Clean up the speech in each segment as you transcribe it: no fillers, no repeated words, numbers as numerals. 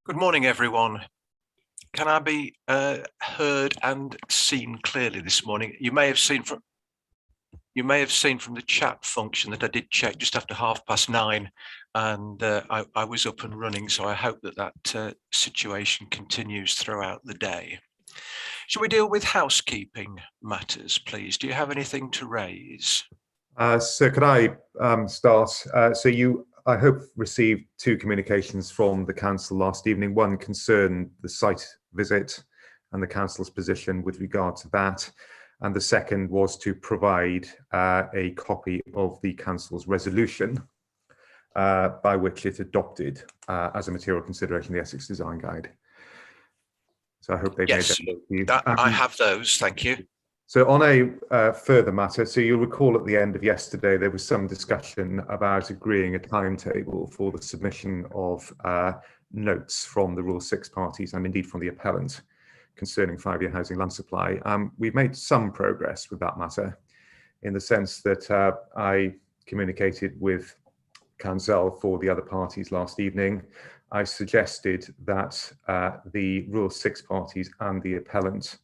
Good morning, everyone. Can I be heard and seen clearly this morning? You may have seen from the chat function that I did check just after 9:30, and I was up and running. So I hope that situation continues throughout the day. Shall we deal with housekeeping matters, please? Do you have anything to raise? So could I start? So you, I hope, received two communications from the council last evening. One concerned the site visit and the council's position with regard to that. And the second was to provide a copy of the council's resolution by which it adopted as a material consideration the Essex Design Guide. So I hope they've made that. I have those, thank you. So on a further matter, so you'll recall at the end of yesterday, there was some discussion about agreeing a timetable for the submission of notes from the Rule 6 parties and indeed from the appellant concerning 5-year housing land supply. We've made some progress with that matter in the sense that I communicated with counsel for the other parties last evening. I suggested that the Rule 6 parties and the appellant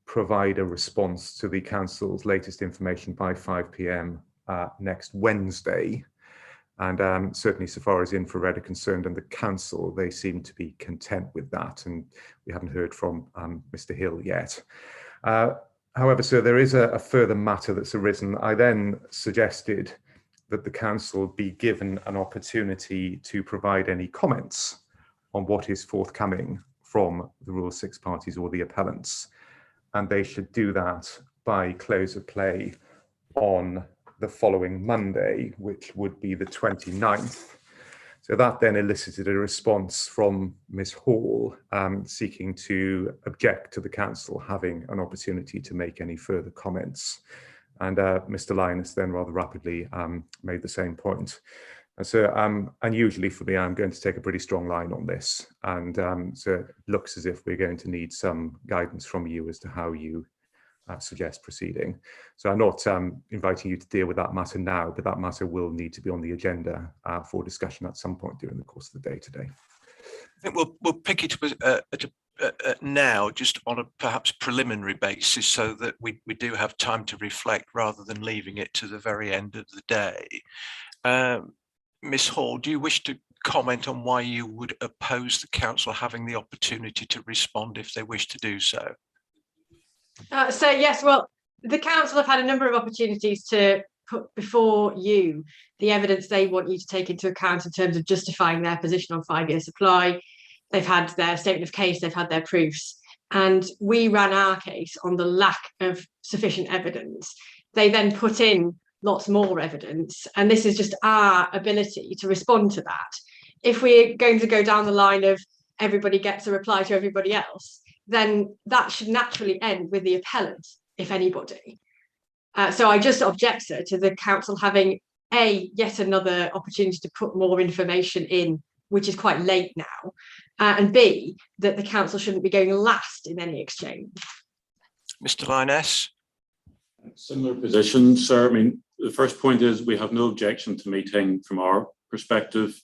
provide a response to the council's latest information by 5 p.m. Next Wednesday. And certainly so far as Infrared are concerned and the council, they seem to be content with that. And we haven't heard from Mr. Hill yet. However, so there is a further matter that's arisen. I then suggested that the council be given an opportunity to provide any comments on what is forthcoming from the Rule 6 parties or the appellants. And they should do that by close of play on the following Monday, which would be the 29th. So that then elicited a response from Ms. Hall seeking to object to the council having an opportunity to make any further comments. And Mr. Linus then rather rapidly made the same point. And so unusually for me, I'm going to take a pretty strong line on this. And so it looks as if we're going to need some guidance from you as to how you suggest proceeding. So I'm not inviting you to deal with that matter now, but that matter will need to be on the agenda for discussion at some point during the course of the day today. I think we'll pick it up now, just on a perhaps preliminary basis, so that we do have time to reflect rather than leaving it to the very end of the day. Ms. Hall, do you wish to comment on why you would oppose the council having the opportunity to respond if they wish to do so? So yes, well, the council have had a number of opportunities to put before you the evidence they want you to take into account in terms of justifying their position on 5-year supply. They've had their statement of case, they've had their proofs, and we ran our case on the lack of sufficient evidence. They then put in lots more evidence, and this is just our ability to respond to that. If we're going to go down the line of everybody gets a reply to everybody else, then that should naturally end with the appellant, if anybody. So I just object, sir, to the council having yet another opportunity to put more information in, which is quite late now, and B, that the council shouldn't be going last in any exchange. Mr. Linus? Similar position, sir. I mean, the first point is we have no objection to meeting from our perspective.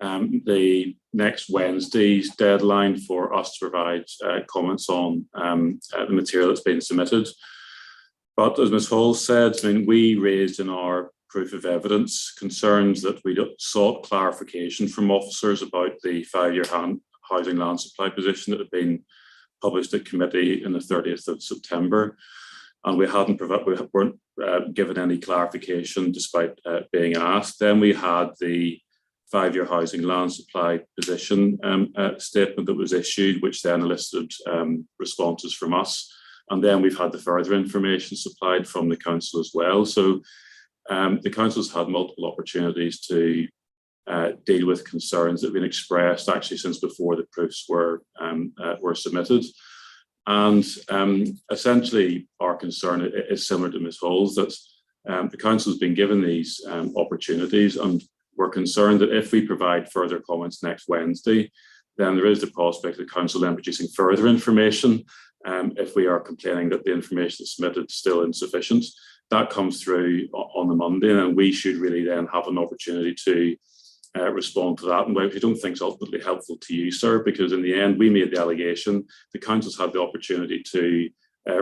The next Wednesday's deadline for us to provide comments on the material that's been submitted. But as Ms. Hall said, I mean, we raised in our proof of evidence concerns that we sought clarification from officers about the 5-year housing land supply position that had been published at committee on the 30th of September. And we weren't given any clarification despite being asked. Then we had the 5-year housing land supply position statement that was issued, which then elicited responses from us. And then we've had the further information supplied from the council as well. So the council's had multiple opportunities to deal with concerns that have been expressed actually since before the proofs were submitted. And essentially our concern is similar to Ms. Hall's, that the council has been given these opportunities, and we're concerned that if we provide further comments next Wednesday, then there is the prospect of the council then producing further information if we are complaining that the information submitted is still insufficient. That comes through on the Monday, and we should really then have an opportunity to respond to that, and which I don't think is ultimately helpful to you, sir, because in the end we made the allegation, the council's had the opportunity to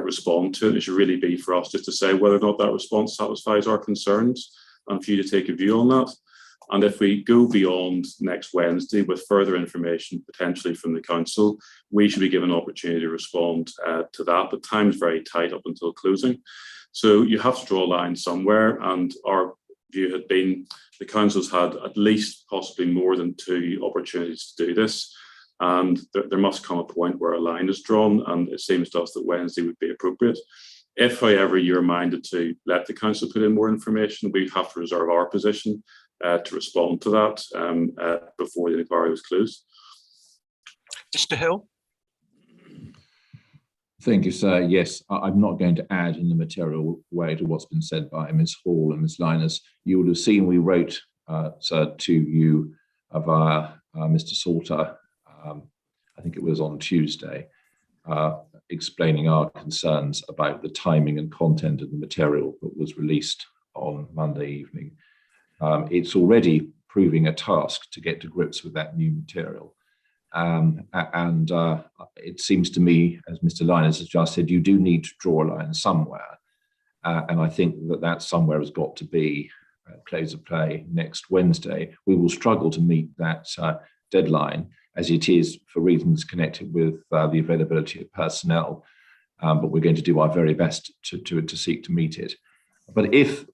respond to it. It should really be for us just to say whether or not that response satisfies our concerns and for you to take a view on that. And if we go beyond next Wednesday with further information potentially from the council, we should be given an opportunity to respond to that. But time's very tight up until closing. So you have to draw a line somewhere, and our view had been the council's had at least possibly more than 2 opportunities to do this. And there must come a point where a line is drawn, and it seems to us that Wednesday would be appropriate. If, however, you're minded to let the council put in more information, we have to reserve our position to respond to that before the inquiry was closed. Mr. Hill? Thank you, sir. Yes, I'm not going to add in the material way to what's been said by Ms. Hall and Ms. Linus. You would have seen we wrote, sir, to you via Mr. Salter, I think it was on Tuesday, explaining our concerns about the timing and content of the material that was released on Monday evening. It's already proving a task to get to grips with that new material. It seems to me, as Mr. Linus has just said, you do need to draw a line somewhere. And I think that somewhere has got to be close of play next Wednesday. We will struggle to meet that deadline as it is for reasons connected with the availability of personnel, but we're going to do our very best to seek to meet it. But if,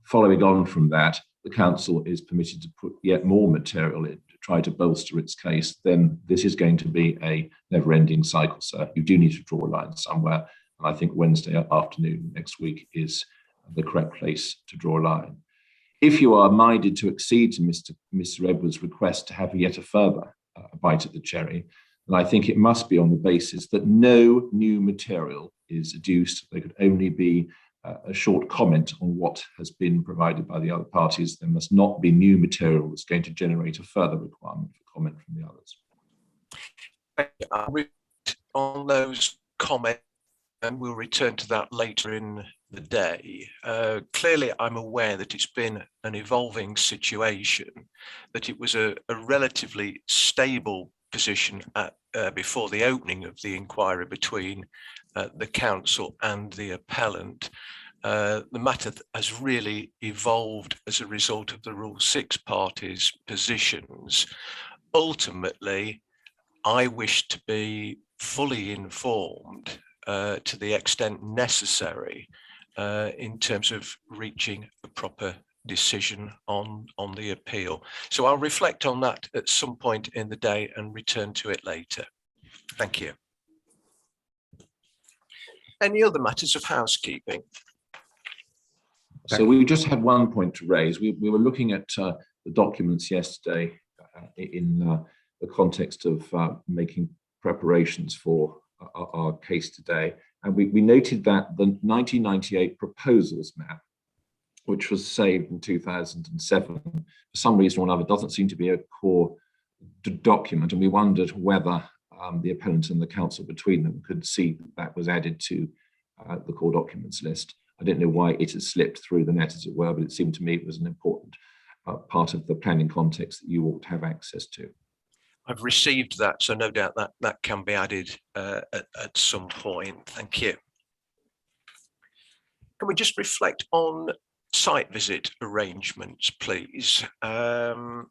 following on from that, the council is permitted to put yet more material in to try to bolster its case, then this is going to be a never-ending cycle, sir. You do need to draw a line somewhere, and I think Wednesday afternoon next week is the correct place to draw a line. If you are minded to accede to Mr. Edwards' request to have yet a further bite at the cherry, then I think it must be on the basis that no new material is adduced. There could only be a short comment on what has been provided by the other parties. There must not be new material that's going to generate a further requirement for comment from the others. I'll read on those comments, and we'll return to that later in the day. Clearly, I'm aware that it's been an evolving situation, that it was a relatively stable position before the opening of the inquiry between the council and the appellant. The matter has really evolved as a result of the Rule 6 parties' positions. Ultimately, I wish to be fully informed to the extent necessary in terms of reaching a proper decision on the appeal. So I'll reflect on that at some point in the day and return to it later. Thank you. Any other matters of housekeeping? So we just had one point to raise. We were looking at the documents yesterday in the context of making preparations for our case today. And we noted that the 1998 proposals map, which was saved in 2007, for some reason or another, doesn't seem to be a core document. And we wondered whether the appellant and the council between them could see that was added to the core documents list. I don't know why it has slipped through the net, as it were, but it seemed to me it was an important part of the planning context that you ought to have access to. I've received that, so no doubt that can be added at some point. Thank you. Can we just reflect on site visit arrangements, please? I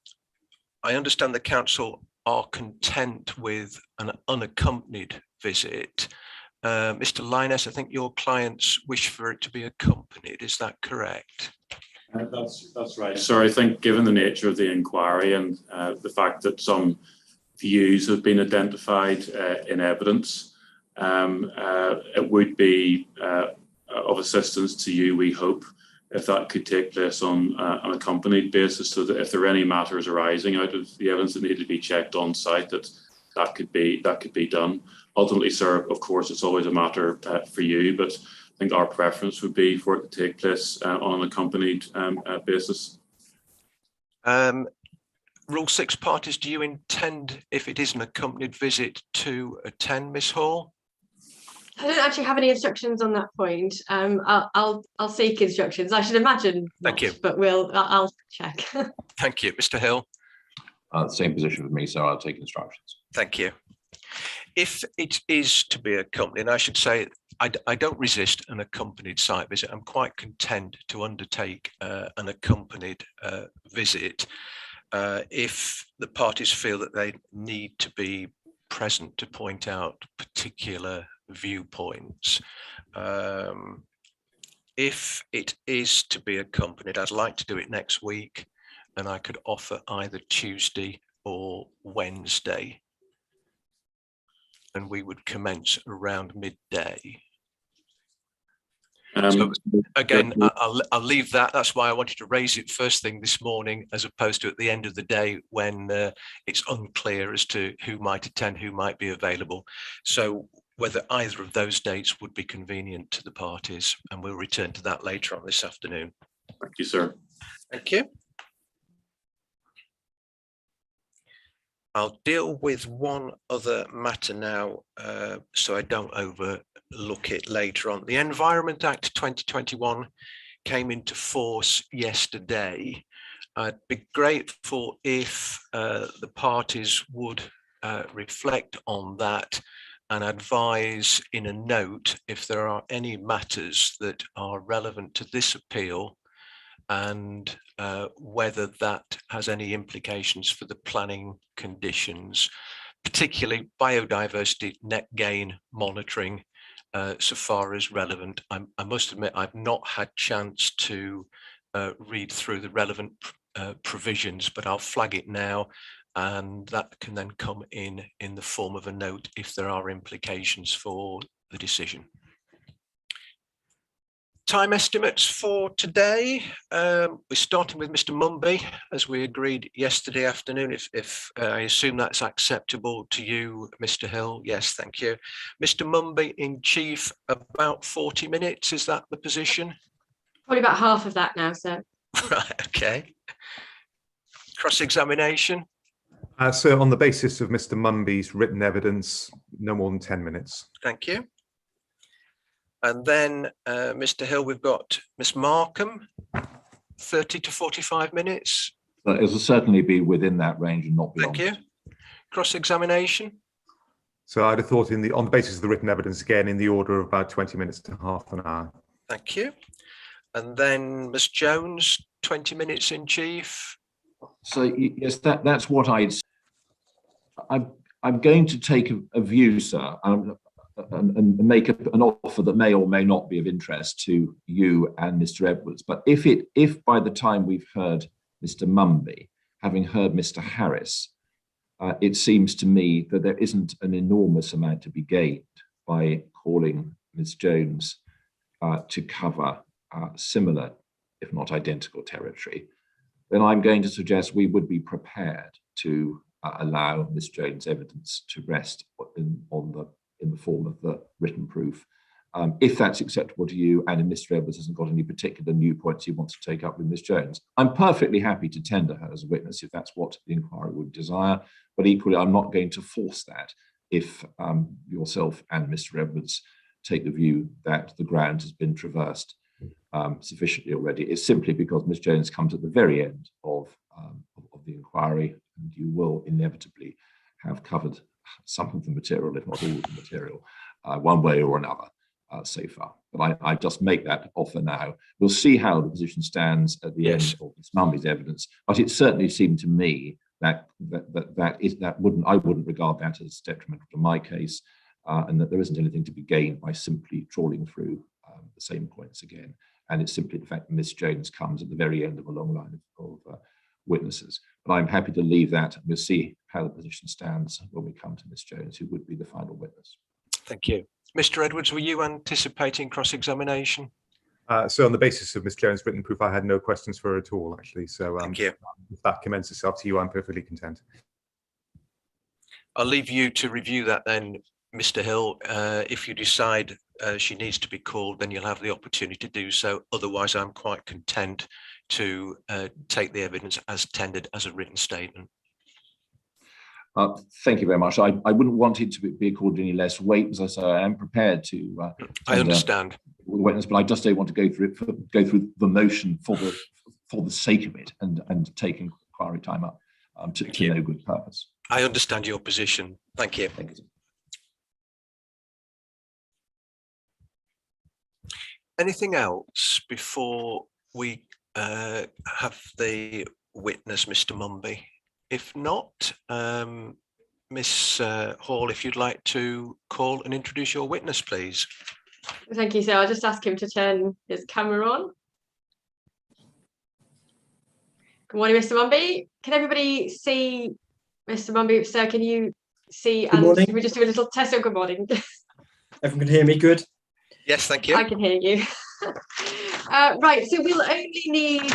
understand the council are content with an unaccompanied visit. Mr. Linus, I think your clients wish for it to be accompanied. Is that correct? That's right. So I think given the nature of the inquiry and the fact that some views have been identified in evidence, it would be of assistance to you, we hope, if that could take place on an accompanied basis, so that if there are any matters arising out of the evidence that need to be checked on site, that could be done. Ultimately, sir, of course, it's always a matter for you, but I think our preference would be for it to take place on an accompanied basis. Rule 6 parties, do you intend, if it is an accompanied visit, to attend, Miss Hall? I don't actually have any instructions on that point. I'll seek instructions. I should imagine not, Thank you. but I'll check. Thank you. Mr. Hill? Same position with me, so I'll take instructions. Thank you. If it is to be accompanied, and I should say, I don't resist an accompanied site visit. I'm quite content to undertake an accompanied visit if the parties feel that they need to be present to point out particular viewpoints. If it is to be accompanied, I'd like to do it next week, and I could offer either Tuesday or Wednesday, and we would commence around midday. So again, I'll leave that. That's why I wanted to raise it first thing this morning, as opposed to at the end of the day when it's unclear as to who might attend, who might be available. So whether either of those dates would be convenient to the parties, and we'll return to that later on this afternoon. Thank you, sir. Thank you. I'll deal with one other matter now, so I don't overlook it later on. The Environment Act 2021 came into force yesterday. I'd be grateful if the parties would reflect on that and advise in a note if there are any matters that are relevant to this appeal, and whether that has any implications for the planning conditions, particularly biodiversity net gain monitoring, so far as relevant. I must admit, I've not had chance to read through the relevant provisions, but I'll flag it now, and that can then come in the form of a note if there are implications for the decision. Time estimates for today. We're starting with Mr. Mumby, as we agreed yesterday afternoon. If I assume that's acceptable to you, Mr. Hill. Yes, thank you. Mr. Mumby in chief, about 40 minutes. Is that the position? Probably about half of that now, sir. Right, okay. Cross-examination? So on the basis of Mr. Mumby's written evidence, no more than 10 minutes. Thank you. And then, Mr. Hill, we've got Ms. Markham, 30 to 45 minutes. It will certainly be within that range and not beyond. Thank you. Cross-examination? So I'd have thought on the basis of the written evidence, again, in the order of about 20 minutes to half an hour. Thank you. And then Ms. Jones, 20 minutes in chief. So yes, that's what I'm going to take a view, sir, and make an offer that may or may not be of interest to you and Mr. Edwards. But if by the time we've heard Mr. Mumby, having heard Mr. Harris, it seems to me that there isn't an enormous amount to be gained by calling Ms. Jones to cover similar, if not identical, territory, then I'm going to suggest we would be prepared to allow Ms. Jones' evidence to rest in the form of the written proof. If that's acceptable to you, and if Mr. Edwards hasn't got any particular new points he wants to take up with Ms. Jones, I'm perfectly happy to tender her as a witness if that's what the inquiry would desire. But equally, I'm not going to force that if yourself and Mr. Edwards take the view that the ground has been traversed sufficiently already. It's simply because Ms. Jones comes at the very end of the inquiry, and you will inevitably have covered some of the material, if not all of the material, one way or another so far. But I just make that offer now. We'll see how the position stands at the end of Ms. Mumby's evidence, but it certainly seemed to me that I wouldn't regard that as detrimental to my case, and that there isn't anything to be gained by simply trawling through the same points again. And it's simply the fact that Ms. Jones comes at the very end of a long line of witnesses. But I'm happy to leave that, and we'll see how the position stands when we come to Ms. Jones, who would be the final witness. Thank you. Mr. Edwards, were you anticipating cross-examination? So on the basis of Ms. Jones' written proof, I had no questions for her at all, actually. So Thank you. If that commends itself to you, I'm perfectly content. I'll leave you to review that then, Mr. Hill. If you decide she needs to be called, then you'll have the opportunity to do so. Otherwise, I'm quite content to take the evidence as tendered as a written statement. Thank you very much. I wouldn't want it to be accorded any less weight. As I say, I am prepared to. I understand. The witness, but I just don't want to go through the motion for the sake of it and take inquiry time up. to no good purpose. I understand your position. Thank you. Thank you. Anything else before we have the witness, Mr. Mumby? If not, Miss Hall, if you'd like to call and introduce your witness, please. Thank you, sir. I'll just ask him to turn his camera on. Good morning, Mr. Mumby. Can everybody see Mr. Mumby? Sir, can you see? Good morning. We just do a little test. Good morning. Everyone can hear me good? Yes, thank you. I can hear you. Right, so we'll only need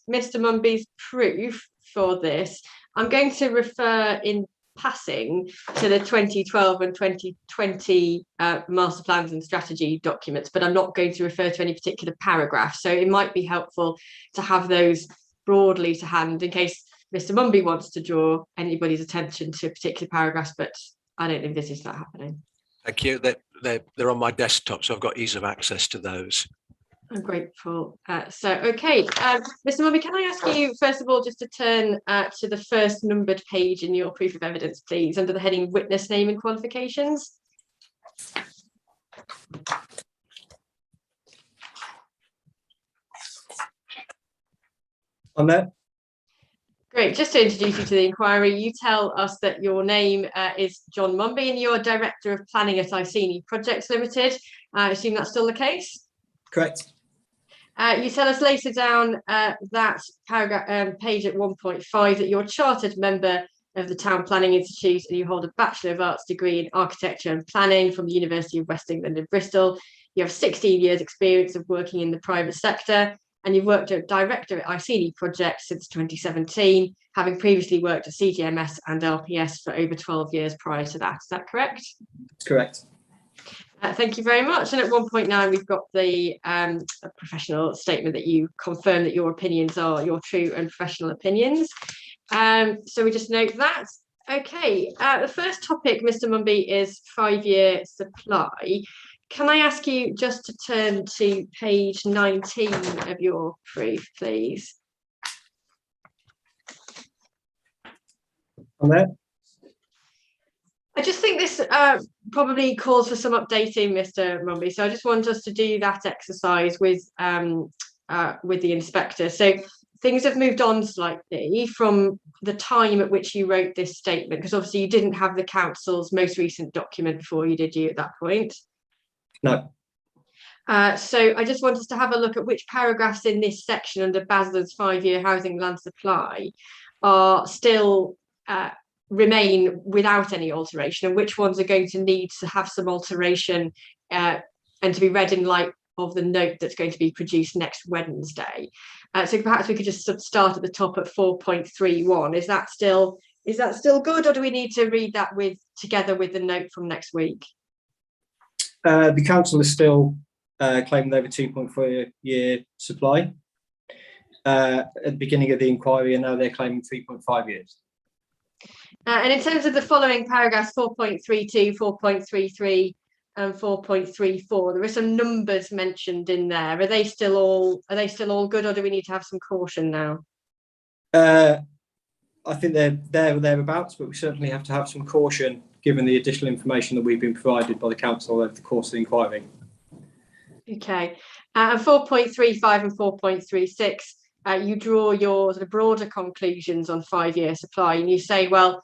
Mr. Mumby's proof for this. I'm going to refer in passing to the 2012 and 2020 master plans and strategy documents, but I'm not going to refer to any particular paragraph. So it might be helpful to have those broadly to hand in case Mr. Mumby wants to draw anybody's attention to particular paragraphs, but I don't envisage that happening. Thank you. They're on my desktop, so I've got ease of access to those. I'm grateful. Okay, Mr. Mumby, can I ask you, first of all, just to turn to the first numbered page in your proof of evidence, please, under the heading Witness Name and Qualifications. On there? Great. Just to introduce you to the inquiry, you tell us that your name is John Mumby and you're Director of Planning at Itinerary Projects Limited. I assume that's still the case? Correct. You tell us later down that paragraph page at 1.5 that you're a chartered member of the Town Planning Institute and you hold a Bachelor of Arts degree in Architecture and Planning from the University of West England in Bristol. You have 16 years experience of working in the private sector and you've worked as Director at Itinerary Projects since 2017, having previously worked at CGMS and LPS for over 12 years prior to that. Is that correct? Correct. Thank you very much. And at 1.9, we've got the professional statement that you confirm that your opinions are your true and professional opinions. So we just note that. Okay, the first topic, Mr. Mumby, is 5-year supply. Can I ask you just to turn to page 19 of your proof, please? On there? I just think this probably calls for some updating, Mr. Mumby. So I just want us to do that exercise with the inspector. So things have moved on slightly from the time at which you wrote this statement, because obviously you didn't have the council's most recent document before you, did you, at that point? No. So I just want us to have a look at which paragraphs in this section under BASLA's 5-year housing land supply are still remain without any alteration and which ones are going to need to have some alteration and to be read in light of the note that's going to be produced next Wednesday. So perhaps we could just start at the top at 4.31. Is that still good, or do we need to read that together with the note from next week? The council is still claiming over 2.4-year supply at the beginning of the inquiry, and now they're claiming 3.5 years. And in terms of the following paragraphs, 4.32, 4.33 and 4.34, there are some numbers mentioned in there. Are they still all good, or do we need to have some caution now? I think they're there or thereabouts, but we certainly have to have some caution given the additional information that we've been provided by the council over the course of the inquiry. Okay. And 4.35 and 4.36, you draw your sort of broader conclusions on 5-year supply, and you say, well,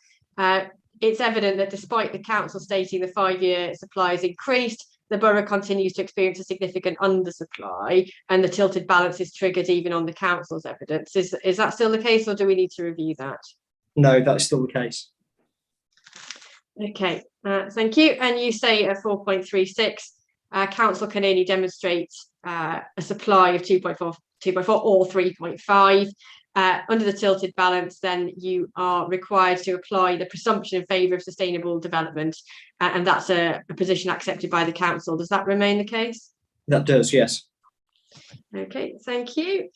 it's evident that despite the council stating the 5-year supply has increased, the borough continues to experience a significant undersupply, and the tilted balance is triggered even on the council's evidence. Is that still the case, or do we need to review that? No, that's still the case. Okay, thank you. And you say at 4.36, council can only demonstrate a supply of 2.4 or 3.5. Under the tilted balance, then you are required to apply the presumption in favour of sustainable development, and that's a position accepted by the council. Does that remain the case? That does, yes. Okay, thank you.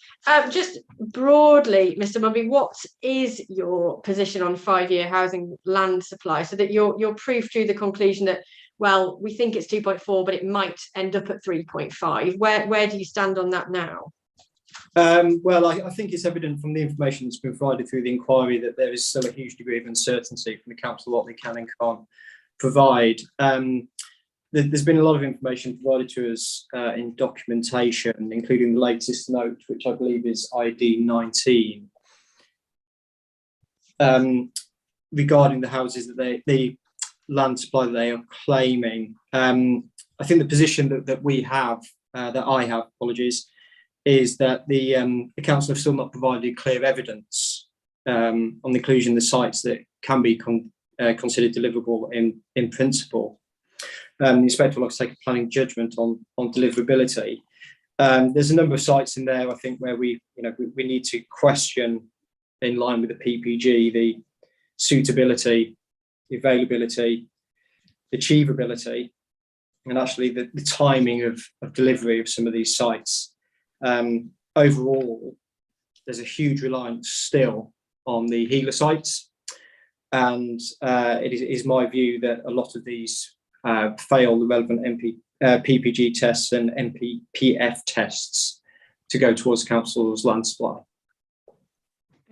Just broadly, Mr. Mumby, what is your position on 5-year housing land supply, so that your proof drew the conclusion that, well, we think it's 2.4, but it might end up at 3.5. Where do you stand on that now? Well, I think it's evident from the information that's been provided through the inquiry that there is still a huge degree of uncertainty from the council what they can and can't provide. There's been a lot of information provided to us in documentation, including the latest note, which I believe is ID 19, regarding the houses that the land supply that they are claiming. I think the position that we have, that I have, apologies, is that the council have still not provided clear evidence on the inclusion of the sites that can be considered deliverable in principle. The inspector will have to take a planning judgment on deliverability. There's a number of sites in there, I think, where we need to question, in line with the PPG, the suitability, the availability, achievability, and actually the timing of delivery of some of these sites. Overall, there's a huge reliance still on the healer sites, and it is my view that a lot of these fail the relevant PPG tests and MPPF tests to go towards council's land supply.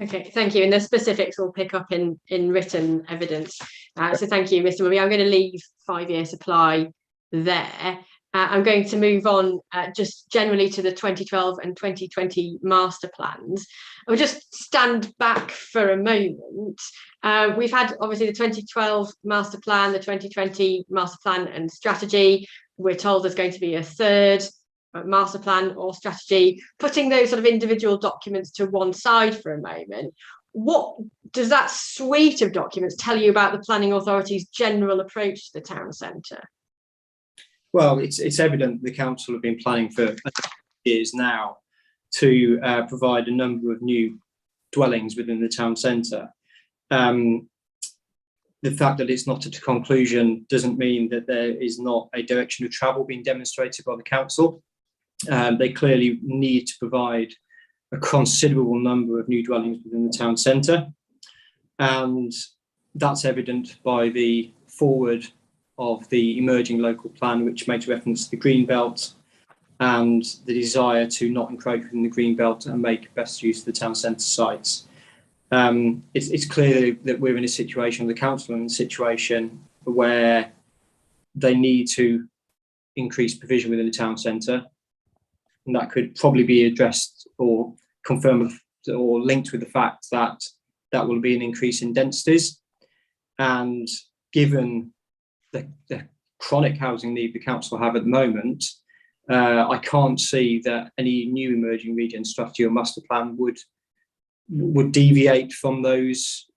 Okay, thank you. And the specifics will pick up in written evidence. So thank you, Mr. Murray. I'm going to leave 5-year supply there. I'm going to move on just generally to the 2012 and 2020 master plans. I'll just stand back for a moment. We've had obviously the 2012 master plan, the 2020 master plan and strategy. We're told there's going to be a third master plan or strategy. Putting those sort of individual documents to one side for a moment, what does that suite of documents tell you about the planning authority's general approach to the town centre? Well, it's evident the council have been planning for years now to provide a number of new dwellings within the town centre. The fact that it's not at a conclusion doesn't mean that there is not a direction of travel being demonstrated by the council. They clearly need to provide a considerable number of new dwellings within the town centre, and that's evident by the forward of the emerging local plan, which makes reference to the green belt and the desire to not encroach within the green belt and make best use of the town centre sites. It's clear that we're in a situation, the council in a situation where they need to increase provision within the town centre, and that could probably be addressed or confirmed or linked with the fact that that will be an increase in densities. And given the chronic housing need the council have at the moment, I can't see that any new emerging region strategy or master plan would deviate from those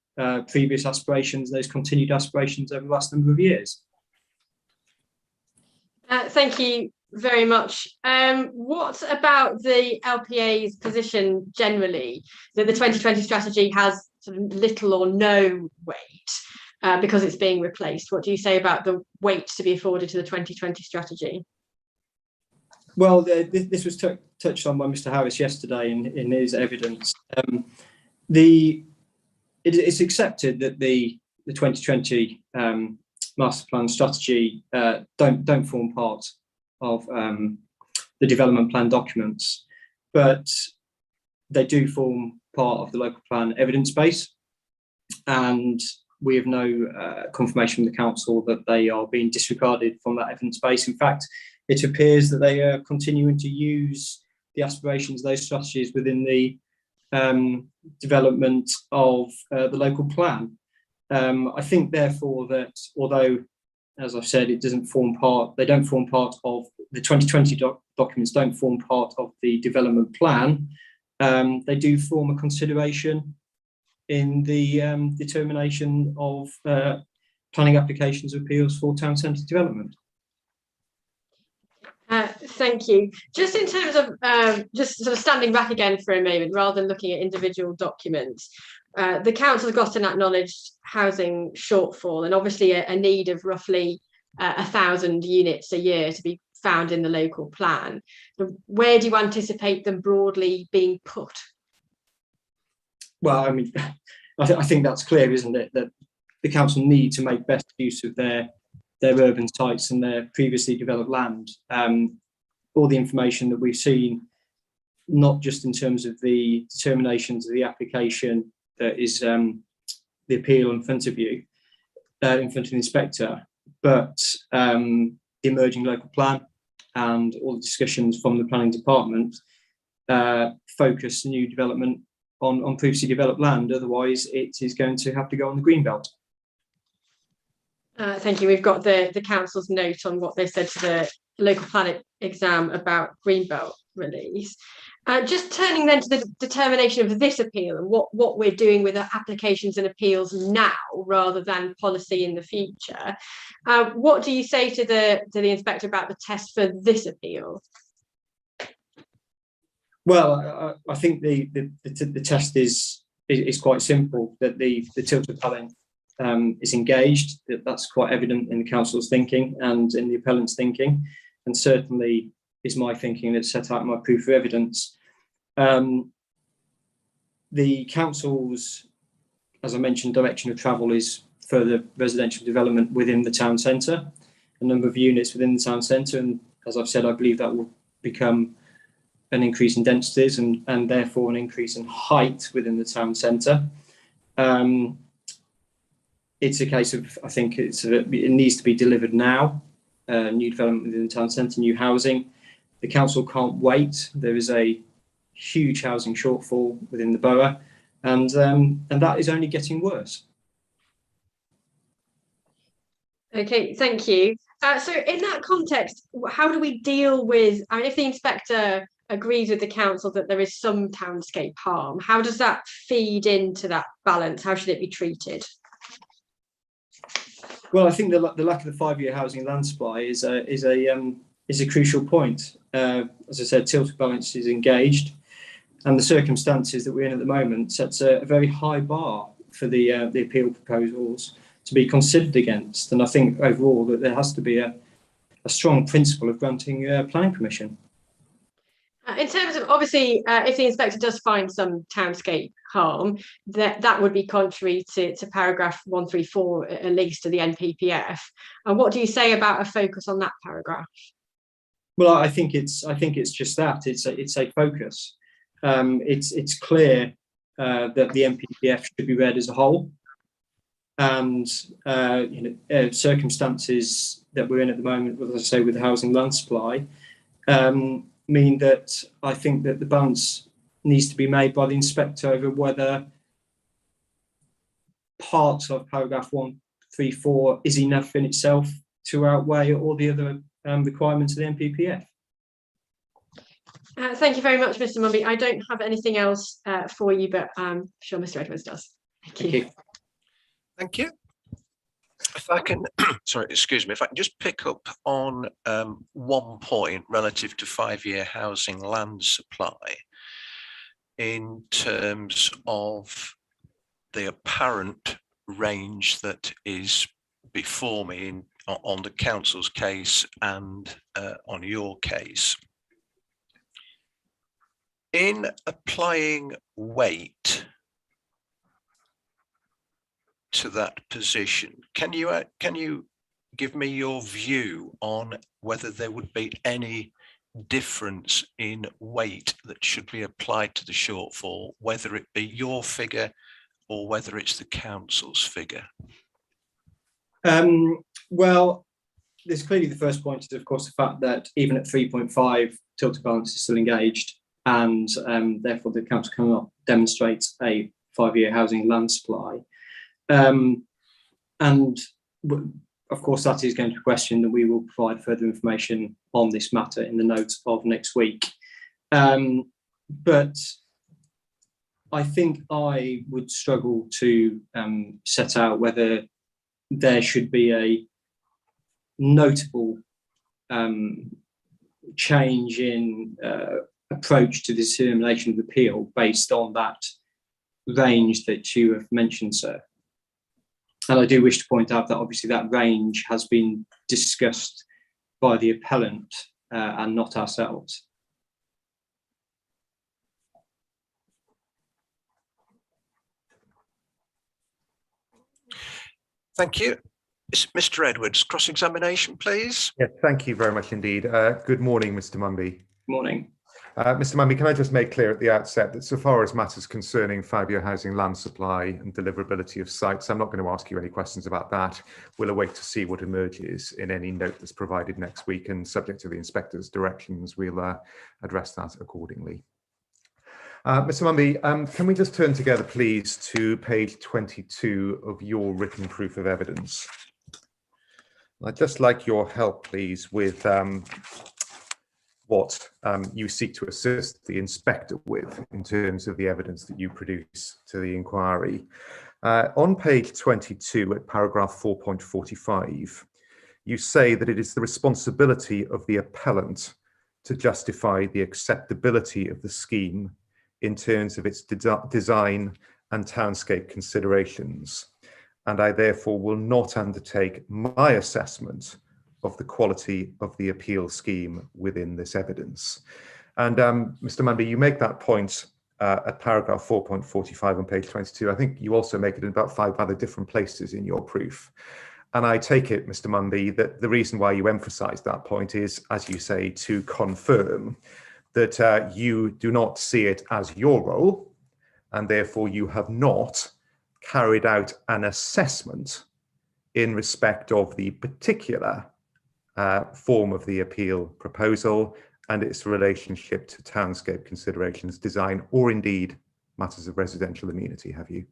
previous aspirations, those continued aspirations over the last number of years. Thank you very much. What about the LPA's position generally that the 2020 strategy has sort of little or no weight because it's being replaced? What do you say about the weight to be afforded to the 2020 strategy? Well, this was touched on by Mr. Harris yesterday in his evidence. It's accepted that the 2020 master plan strategy don't form part of the development plan documents, but they do form part of the local plan evidence base, and we have no confirmation from the council that they are being disregarded from that evidence base. In fact, it appears that they are continuing to use the aspirations, those strategies within the development of the local plan. I think, therefore, that although, as I've said, they don't form part of the 2020 documents, don't form part of the development plan, they do form a consideration in the determination of planning applications appeals for town centre development. Thank you. Just in terms of just sort of standing back again for a moment, rather than looking at individual documents, the council has got an acknowledged housing shortfall and obviously a need of roughly 1,000 units a year to be found in the local plan. Where do you anticipate them broadly being put? Well, I mean, I think that's clear, isn't it, that the council need to make best use of their urban sites and their previously developed land. All the information that we've seen not just in terms of the determinations of the application that is the appeal in front of you, in front of the inspector, but the emerging local plan and all the discussions from the planning department focus new development on previously developed land. Otherwise, it is going to have to go on the green belt. Thank you. We've got the council's note on what they said to the local planning exam about greenbelt release. Just turning then to the determination of this appeal and what we're doing with our applications and appeals now rather than policy in the future. What do you say to the inspector about the test for this appeal? Well, I think the test is quite simple, that the tilted appellant is engaged. That's quite evident in the council's thinking and in the appellant's thinking, and certainly is my thinking that's set out in my proof of evidence. The council's, as I mentioned, direction of travel is further residential development within the town centre, a number of units within the town centre, and as I've said, I believe that will become an increase in densities and therefore an increase in height within the town centre. It's a case of, I think it needs to be delivered now, new development within the town centre, new housing. The council can't wait. There is a huge housing shortfall within the borough, and that is only getting worse. Okay, thank you. So in that context, how do we deal with, I mean, if the inspector agrees with the council that there is some townscape harm, how does that feed into that balance? How should it be treated? Well, I think the lack of the 5-year housing land supply is a crucial point. As I said, tilted balance is engaged, and the circumstances that we're in at the moment sets a very high bar for the appeal proposals to be considered against. And I think overall that there has to be a strong principle of granting planning permission. In terms of, obviously, if the inspector does find some townscape harm, that would be contrary to paragraph 134, at least, to the NPPF. And what do you say about a focus on that paragraph? Well, I think it's just that it's a focus. It's clear that the NPPF should be read as a whole, and circumstances that we're in at the moment, as I say, with the housing land supply, mean that I think that the balance needs to be made by the inspector over whether parts of paragraph 134 is enough in itself to outweigh all the other requirements of the NPPF. Thank you very much, Mr. Mumby. I don't have anything else for you, but I'm sure Mr. Edwards does. Thank you. Thank you. If I can, sorry, excuse me, if I can just pick up on one point relative to 5-year housing land supply in terms of the apparent range that is before me on the council's case and on your case. In applying weight to that position, can you give me your view on whether there would be any difference in weight that should be applied to the shortfall, whether it be your figure or whether it's the council's figure? Well, there's clearly the first point is, of course, the fact that even at 3.5, tilted balance is still engaged, and therefore the council cannot demonstrate a 5-year housing land supply. And of course, that is going to be a question that we will provide further information on this matter in the notes of next week. But I think I would struggle to set out whether there should be a notable change in approach to the determination of appeal based on that range that you have mentioned, sir. And I do wish to point out that obviously that range has been discussed by the appellant and not ourselves. Thank you. Mr. Edwards, cross-examination, please. Yeah, thank you very much indeed. Good morning, Mr. Mumby. Morning. Mr. Mumby, can I just make clear at the outset that so far as matters concerning 5-year housing land supply and deliverability of sites, I'm not going to ask you any questions about that. We'll await to see what emerges in any note that's provided next week, and subject to the inspector's directions, we'll address that accordingly. Mr. Mumby, can we just turn together, please, to page 22 of your written proof of evidence? I'd just like your help, please, with what you seek to assist the inspector with in terms of the evidence that you produce to the inquiry. On page 22 at paragraph 4.45, you say that it is the responsibility of the appellant to justify the acceptability of the scheme in terms of its design and townscape considerations. And I therefore will not undertake my assessment of the quality of the appeal scheme within this evidence. And Mr. Mumby, you make that point at paragraph 4.45 on page 22. I think you also make it in about 5 other different places in your proof. And I take it, Mr. Mumby, that the reason why you emphasize that point is, as you say, to confirm that you do not see it as your role, and therefore you have not carried out an assessment in respect of the particular form of the appeal proposal and its relationship to townscape considerations, design, or indeed matters of residential amenity, have you?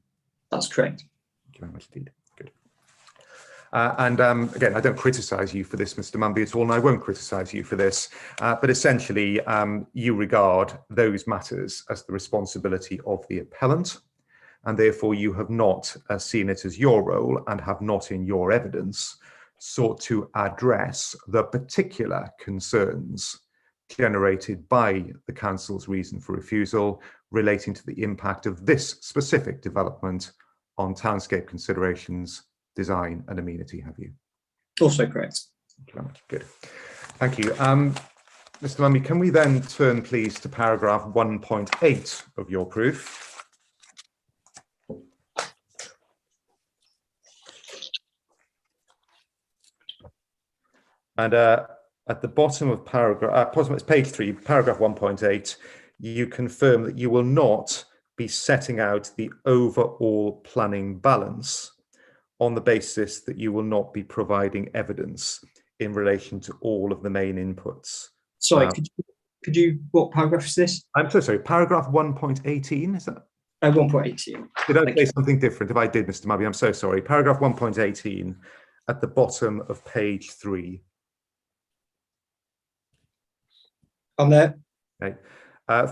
That's correct. Thank you very much indeed. Good. Again, I don't criticise you for this, Mr. Mumby, at all, and I won't criticise you for this, but essentially you regard those matters as the responsibility of the appellant, and therefore you have not seen it as your role and have not in your evidence sought to address the particular concerns generated by the council's reason for refusal relating to the impact of this specific development on townscape considerations, design and amenity, have you? Also correct. Thank you very much. Good. Thank you. Mr. Mumby, can we then turn please to paragraph 1.8 of your proof? And at the bottom of paragraph, it's page 3, paragraph 1.8, you confirm that you will not be setting out the overall planning balance on the basis that you will not be providing evidence in relation to all of the main inputs. Sorry, could you, what paragraph is this? I'm so sorry, paragraph 1.18, is that? 1.18. Did I say something different? If I did, Mr. Mumby, I'm so sorry. Paragraph 1.18 at the bottom of page 3. On there. Okay.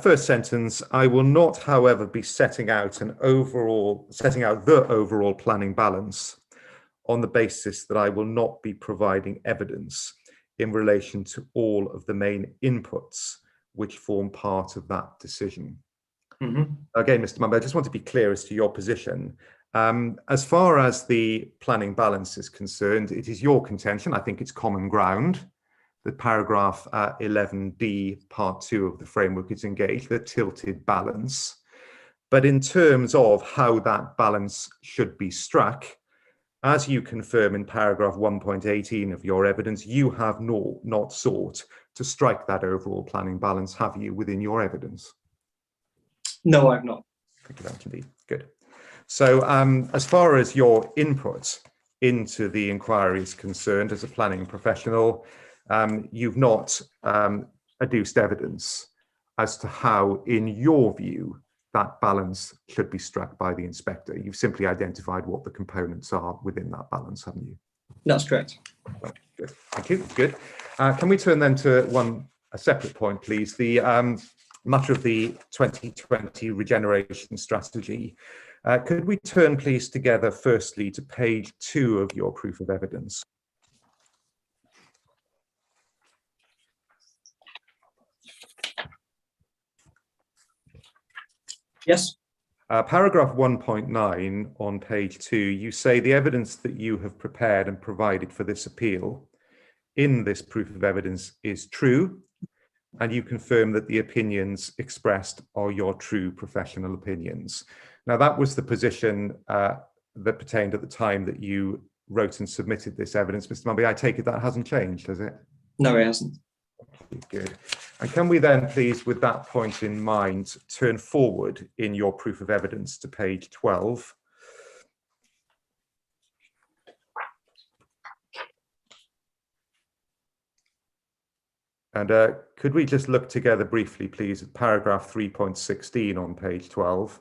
First sentence, I will not, however, be setting out the overall planning balance on the basis that I will not be providing evidence in relation to all of the main inputs which form part of that decision. Mm-hmm. Again, Mr. Mumby, I just want to be clear as to your position. As far as the planning balance is concerned, it is your contention, I think it's common ground, that paragraph 11D, part 2 of the framework is engaged, the tilted balance. But in terms of how that balance should be struck, as you confirm in paragraph 1.18 of your evidence, you have not sought to strike that overall planning balance, have you, within your evidence? No, I've not. Thank you very much indeed. Good. So as far as your input into the inquiry is concerned as a planning professional, you've not adduced evidence as to how, in your view, that balance should be struck by the inspector. You've simply identified what the components are within that balance, haven't you? That's correct. Well, good. Thank you. Good. Can we turn then to a separate point, please? The matter of the 2020 regeneration strategy. Could we turn, please, together firstly to page 2 of your proof of evidence? Yes. Paragraph 1.9 on page 2, you say the evidence that you have prepared and provided for this appeal in this proof of evidence is true, and you confirm that the opinions expressed are your true professional opinions. Now, that was the position that pertained at the time that you wrote and submitted this evidence, Mr. Mumby. I take it that hasn't changed, has it? No, it hasn't. Good. And can we then, please, with that point in mind, turn forward in your proof of evidence to page 12. And could we just look together briefly, please, at paragraph 3.16 on page 12?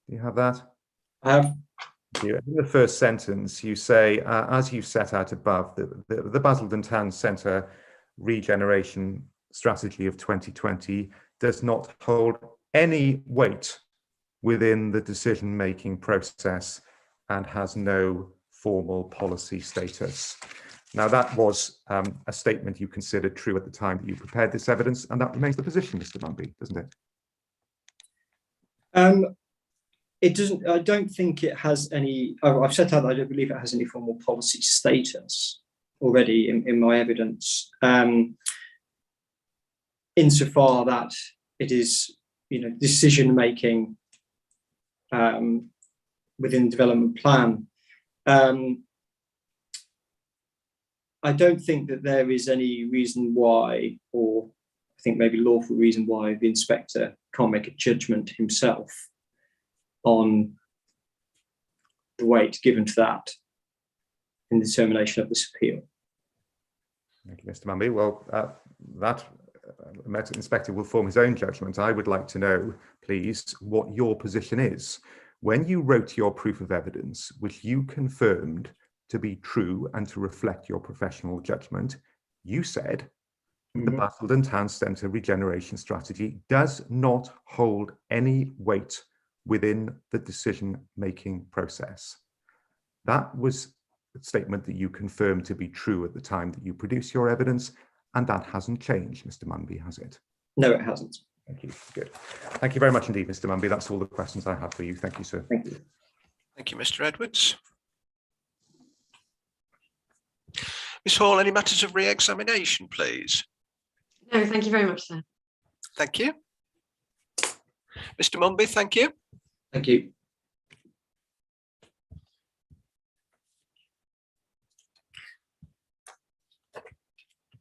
Do you have that? I have. In the first sentence, you say, as you set out above, the Basildon Town Centre regeneration strategy of 2020 does not hold any weight within the decision-making process and has no formal policy status. Now, that was a statement you considered true at the time that you prepared this evidence, and that remains the position, Mr. Mumby, doesn't it? It doesn't. I don't think it has any. I've set out that I don't believe it has any formal policy status already in my evidence. Insofar that it is, decision making within the development plan. I don't think that there is any reason why, or I think maybe lawful reason why, the inspector can't make a judgment himself on the weight given to that in the determination of this appeal. Thank you, Mr. Mumby. Well, that inspector will form his own judgment. I would like to know, please, what your position is. When you wrote your proof of evidence, which you confirmed to be true and to reflect your professional judgment, you said the Basildon Town Centre regeneration strategy does not hold any weight within the decision-making process. That was a statement that you confirmed to be true at the time that you produced your evidence, and that hasn't changed, Mr. Mumby, has it? No, it hasn't. Thank you. Good. Thank you very much indeed, Mr. Mumby. That's all the questions I have for you. Thank you, sir. Thank you. Thank you, Mr. Edwards. Ms. Hall, any matters of re-examination, please? No, thank you very much, sir. Thank you. Mr. Mumby, thank you. Thank you.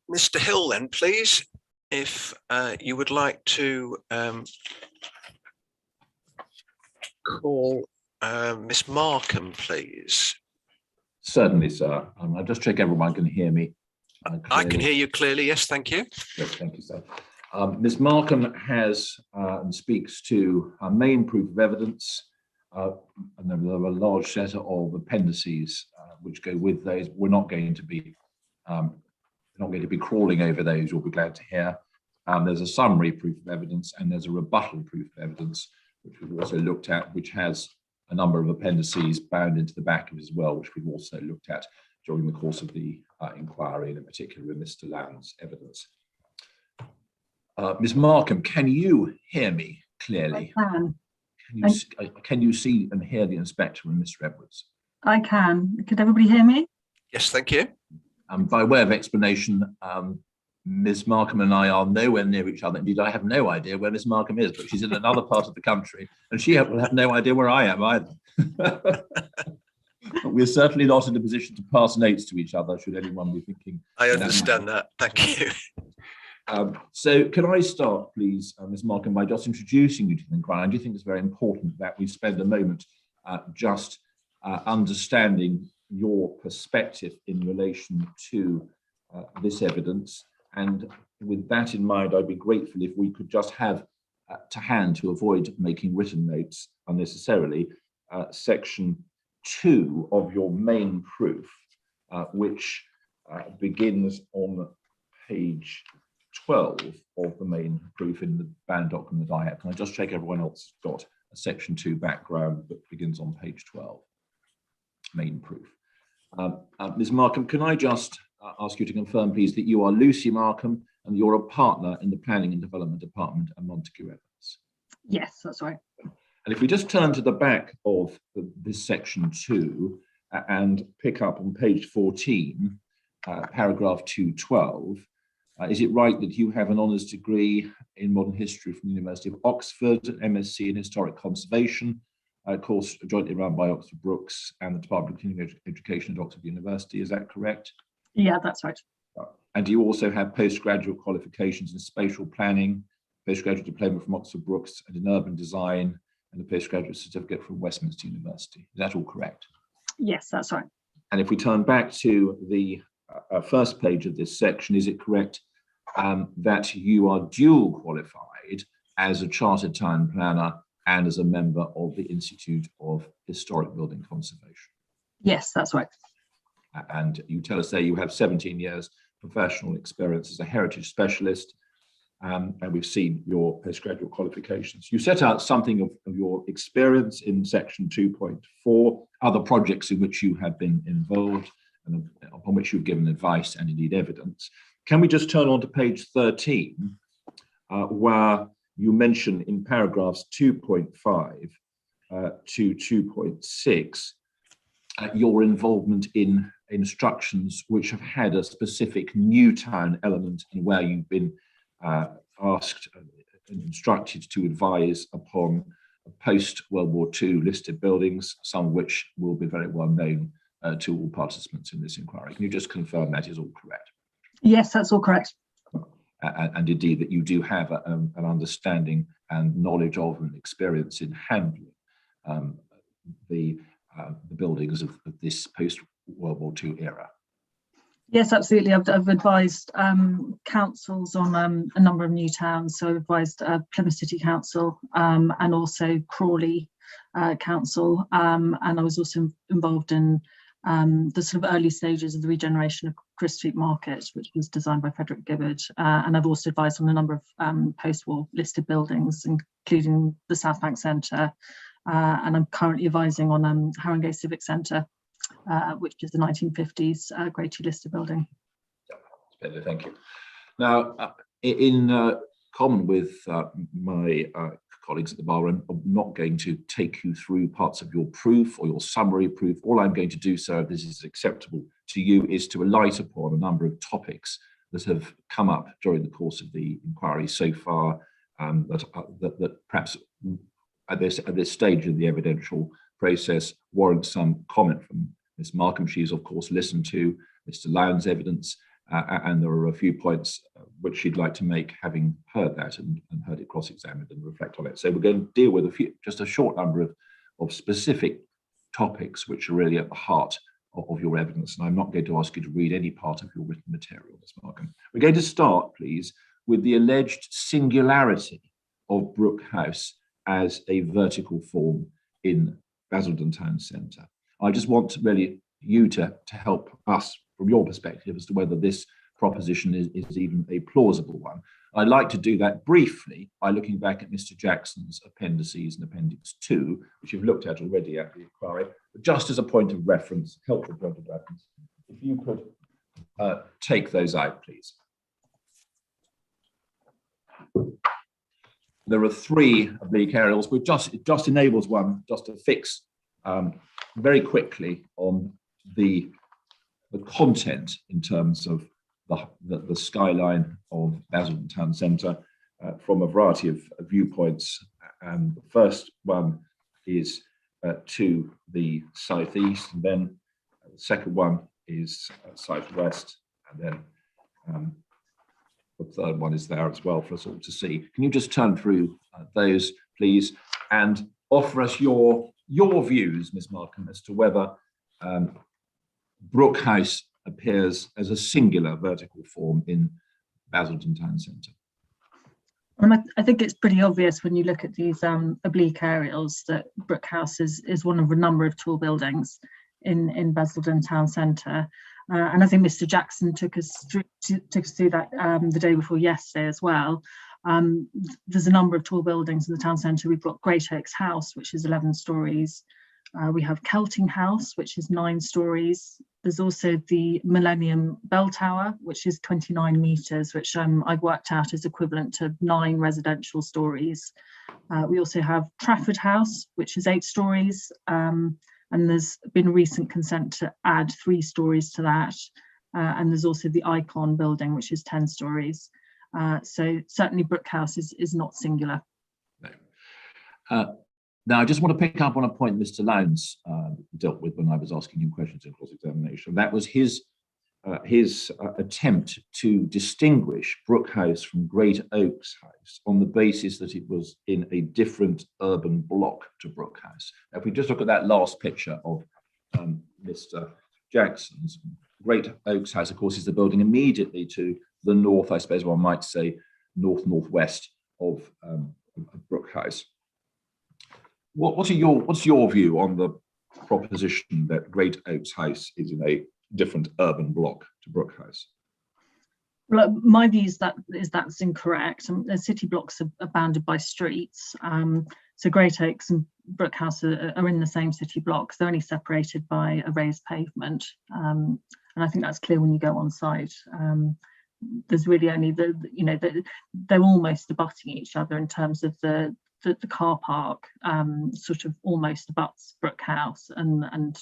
Mr. Hill, then, please, if you would like to call Miss Markham, please. Certainly, sir. I'll just check everyone can hear me. I can hear you clearly. Yes, thank you. Yes, thank you, sir. Ms. Markham has and speaks to our main proof of evidence, and there are a large set of appendices which go with those. We're not going to be crawling over those. You'll be glad to hear. There's a summary proof of evidence and there's a rebuttal proof of evidence, which we've also looked at, which has a number of appendices bound into the back of it as well, which we've also looked at during the course of the inquiry, and in particular in Mr. Land's evidence. Ms. Markham, can you hear me clearly? I can. Can you see and hear the inspector and Mr. Edwards? I can. Could everybody hear me? Yes, thank you. By way of explanation, Ms. Markham and I are nowhere near each other. Indeed, I have no idea where Ms. Markham is, but she's in another part of the country, and she will have no idea where I am either. We're certainly not in a position to pass notes to each other, should anyone be thinking. I understand that. Thank you. So can I start, please, Ms. Markham, by just introducing you to the inquiry? I do think it's very important that we spend a moment just understanding your perspective in relation to this evidence. And with that in mind, I'd be grateful if we could just have to hand, to avoid making written notes unnecessarily, section 2 of your main proof, which begins on page 12 of the main proof in the band document that I have. Can I just check everyone else has got a section 2 background that begins on page 12, main proof. Ms. Markham, can I just ask you to confirm, please, that you are Lucy Markham and you're a partner in the Planning and Development Department at Montague Evans? Yes, that's right. And if we just turn to the back of this section 2 and pick up on page 14, paragraph 212, is it right that you have an honours degree in modern history from the University of Oxford, MSc in historic conservation, course jointly run by Oxford Brooks and the Department of Continuing Education at Oxford University? Is that correct? Yeah, that's right. And do you also have postgraduate qualifications in spatial planning, postgraduate diploma from Oxford Brookes and in urban design, and a postgraduate certificate from Westminster University? Is that all correct? Yes, that's right. And if we turn back to the first page of this section, is it correct that you are dual qualified as a chartered town planner and as a member of the Institute of Historic Building Conservation? Yes, that's right. And you tell us there you have 17 years professional experience as a heritage specialist, and we've seen your postgraduate qualifications. You set out something of your experience in section 2.4, other projects in which you have been involved and upon which you've given advice and indeed evidence. Can we just turn on to page 13, where you mention in paragraphs 2.5 to 2.6 your involvement in instructions which have had a specific new town element and where you've been asked and instructed to advise upon post-World War II listed buildings, some of which will be very well known to all participants in this inquiry. Can you just confirm that is all correct? Yes, that's all correct. And indeed that you do have an understanding and knowledge of and experience in handling the buildings of this post-World War II era. Yes, absolutely. I've advised councils on a number of new towns. So I've advised Plymouth City Council and also Crawley Council. And I was also involved in the sort of early stages of the regeneration of Chris Street Market, which was designed by Frederick Gibbard. And I've also advised on a number of post-war listed buildings, including the South Bank Centre. And I'm currently advising on Haringey Civic Centre, which is the 1950s Grade 2 listed building. Thank you. Now, in common with my colleagues at the bar, I'm not going to take you through parts of your proof or your summary proof. All I'm going to do, sir, if this is acceptable to you, is to alight upon a number of topics that have come up during the course of the inquiry so far, that perhaps at this stage of the evidential process warrants some comment from Ms. Markham. She's of course listened to Mr. Lyon's evidence, and there are a few points which she'd like to make, having heard that and heard it cross-examined and reflect on it. So we're going to deal with just a short number of specific topics which are really at the heart of your evidence, and I'm not going to ask you to read any part of your written material, Ms. Markham. We're going to start, please, with the alleged singularity of Brook House as a vertical form in Basildon Town Centre. I just want really you to help us from your perspective as to whether this proposition is even a plausible one. I'd like to do that briefly by looking back at Mr. Jackson's Appendices and Appendix 2, which you've looked at already at the inquiry, but just as a point of reference, helpful point of reference, if you could take those out, please. There are three oblique aerials, but it just enables one just to fix very quickly on the content in terms of the skyline of Basildon Town Centre from a variety of viewpoints. And the first one is to the southeast, and then the second one is southwest, and then the third one is there as well for us all to see. Can you just turn through those, please, and offer us your views, Ms. Markham, as to whether Brook House appears as a singular vertical form in Basildon Town Centre? I think it's pretty obvious when you look at these oblique aerials that Brook House is one of a number of tall buildings in Basildon Town Centre. And I think Mr. Jackson took us through that the day before yesterday as well. There's a number of tall buildings in the town centre. We've got Great Oaks House, which is 11 stories. We have Kelting House, which is 9 stories. There's also the Millennium Bell Tower, which is 29 metres, which I've worked out is equivalent to 9 residential stories. We also have Trafford House, which is 8 stories. And there's been recent consent to add 3 stories to that. And there's also the Icon building, which is 10 stories. So certainly Brook House is not singular. No. Now, I just want to pick up on a point Mr. Lowndes dealt with when I was asking him questions in cross-examination. That was his his attempt to distinguish Brook House from Great Oaks House on the basis that it was in a different urban block to Brook House. Now, if we just look at that last picture of Mr. Jackson's, Great Oaks House, of course, is the building immediately to the north, I suppose one might say, northwest of Brook House. What's your view on the proposition that Great Oaks House is in a different urban block to Brook House? Well, my view is that's incorrect. The city blocks are bounded by streets. So Great Oaks and Brook House are in the same city blocks. They're only separated by a raised pavement. And I think that's clear when you go on site. There's really only they're almost abutting each other in terms of the car park, sort of almost abuts Brook House, and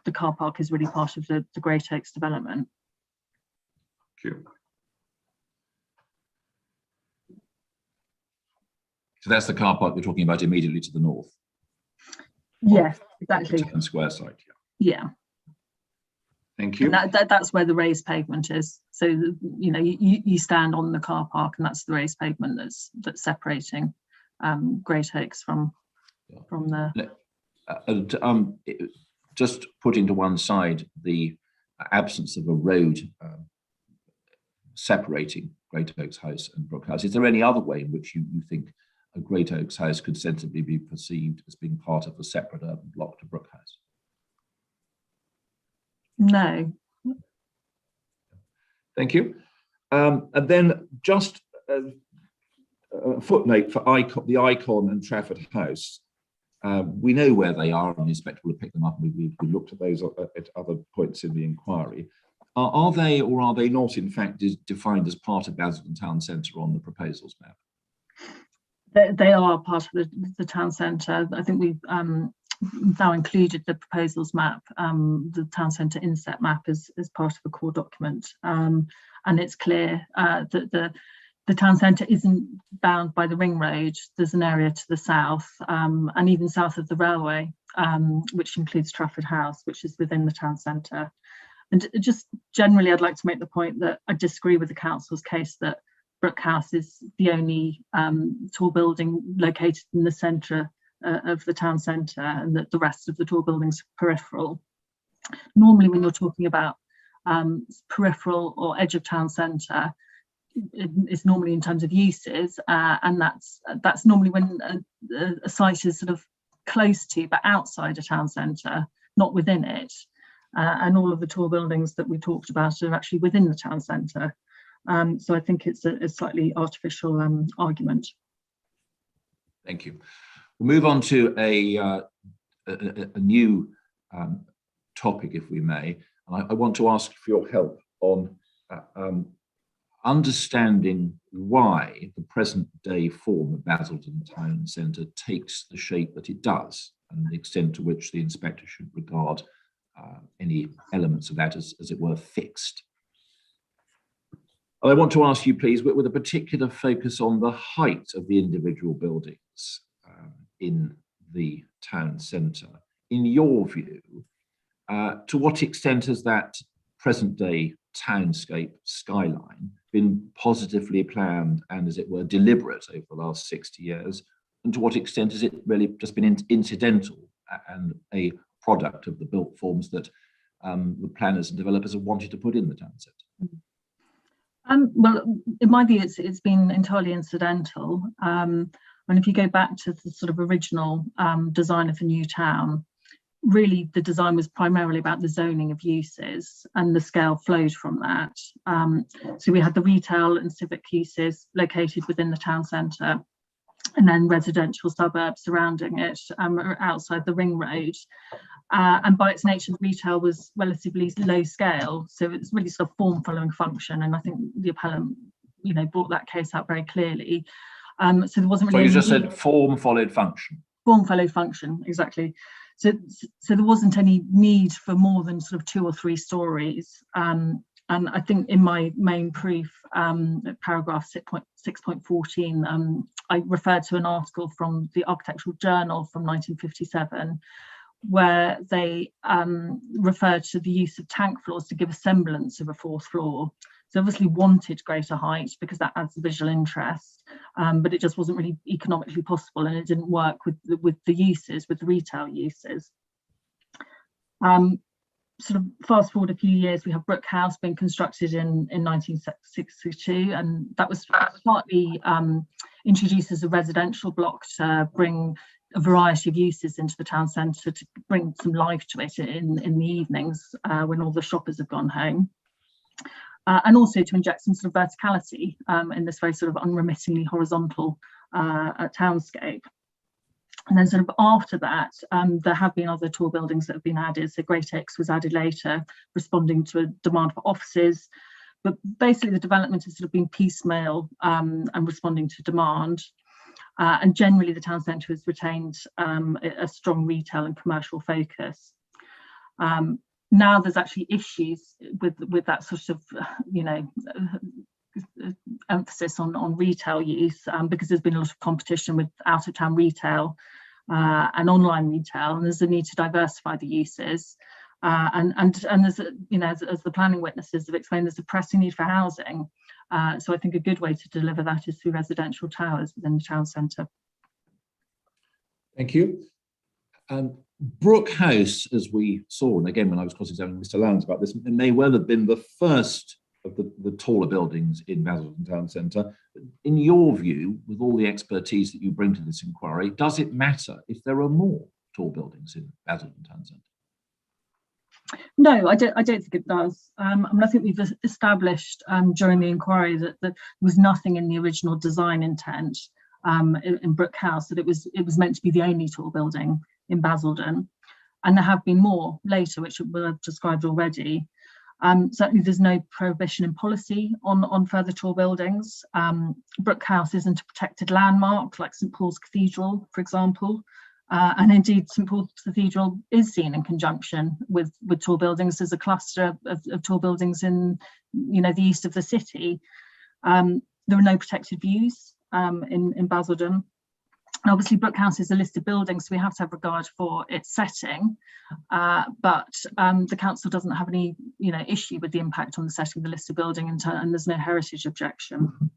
the car park is really part of the Great Oaks development. Thank you. So that's the car park we're talking about immediately to the north. Yes, exactly. The Town Square site. Yeah. Thank you. And that's where the raised pavement is. So you stand on the car park, and that's the raised pavement that's separating Great Oaks from the. Just putting to one side the absence of a road separating Great Oaks House and Brook House, is there any other way in which you think a Great Oaks House could sensibly be perceived as being part of a separate urban block to Brook House? No. Thank you. And then just a footnote for the Icon and Trafford House. We know where they are, and the inspector will have picked them up, and we looked at those at other points in the inquiry. Are they or are they not, in fact, defined as part of Basildon Town Centre on the proposals map? They are part of the town centre. I think we've now included the proposals map, the town centre inset map as part of a core document. And it's clear that the town centre isn't bound by the ring road. There's an area to the south, and even south of the railway, which includes Trafford House, which is within the town centre. And just generally, I'd like to make the point that I disagree with the council's case that Brook House is the only tall building located in the centre of the town centre, and that the rest of the tall buildings are peripheral. Normally, when you're talking about peripheral or edge of town centre, it's normally in terms of uses, and that's normally when a site is sort of close to but outside a town centre, not within it. And all of the tall buildings that we talked about are actually within the town centre. So I think it's a slightly artificial argument. Thank you. We'll move on to a new topic, if we may. And I want to ask for your help on understanding why the present day form of Basildon Town Centre takes the shape that it does, and the extent to which the inspector should regard any elements of that as it were, fixed. I want to ask you, please, with a particular focus on the height of the individual buildings in the town centre. In your view, to what extent has that present day townscape skyline been positively planned and, as it were, deliberate over the last 60 years? And to what extent has it really just been incidental and a product of the built forms that the planners and developers have wanted to put in the town centre? Well, in my view, it's been entirely incidental. And if you go back to the sort of original design of the new town, really the design was primarily about the zoning of uses, and the scale flowed from that. So we had the retail and civic uses located within the town centre, and then residential suburbs surrounding it, outside the ring road. And by its nature, retail was relatively low scale, so it's really sort of form following function. And I think the appellant, brought that case out very clearly. So there wasn't really. So you just said form followed function. Form followed function, exactly. So there wasn't any need for more than sort of 2 or 3 stories. And I think in my main proof, paragraph 6.14, I referred to an article from the Architectural Journal from 1957, where they referred to the use of tank floors to give a semblance of a fourth floor. So obviously wanted greater height because that adds visual interest, but it just wasn't really economically possible, and it didn't work with the uses, with the retail uses. Sort of fast forward a few years, we have Brook House being constructed in 1962, and that was partly introduced as a residential block to bring a variety of uses into the town centre, to bring some life to it in the evenings when all the shoppers have gone home. And also to inject some sort of verticality in this very sort of unremittingly horizontal townscape. And then sort of after that, there have been other tall buildings that have been added. So Great X was added later, responding to a demand for offices. But basically the development has sort of been piecemeal and responding to demand. And generally the town centre has retained a strong retail and commercial focus. Now there's actually issues with that sort of, emphasis on retail use, because there's been a lot of competition with out of town retail and online retail, and there's a need to diversify the uses. And there's as the planning witnesses have explained, there's a pressing need for housing. So I think a good way to deliver that is through residential towers within the town centre. Thank you. Brook House, as we saw, and again when I was cross-examining Mr. Lowndes about this, may well have been the first of the taller buildings in Basildon Town Centre. In your view, with all the expertise that you bring to this inquiry, does it matter if there are more tall buildings in Basildon Town Centre? No, I don't think it does. I think we've established during the inquiry that there was nothing in the original design intent in Brook House that it was meant to be the only tall building in Basildon, and there have been more later, which I've described already. Certainly there's no prohibition in policy on further tall buildings. Brook House isn't a protected landmark like St Paul's Cathedral, for example, and indeed St Paul's Cathedral is seen in conjunction with tall buildings. There's a cluster of tall buildings in the east of the city. There are no protected views in Basildon. Obviously, Brook House is a listed building, so we have to have regard for its setting, but the council doesn't have any, issue with the impact on the setting of the listed building, and there's no heritage objection.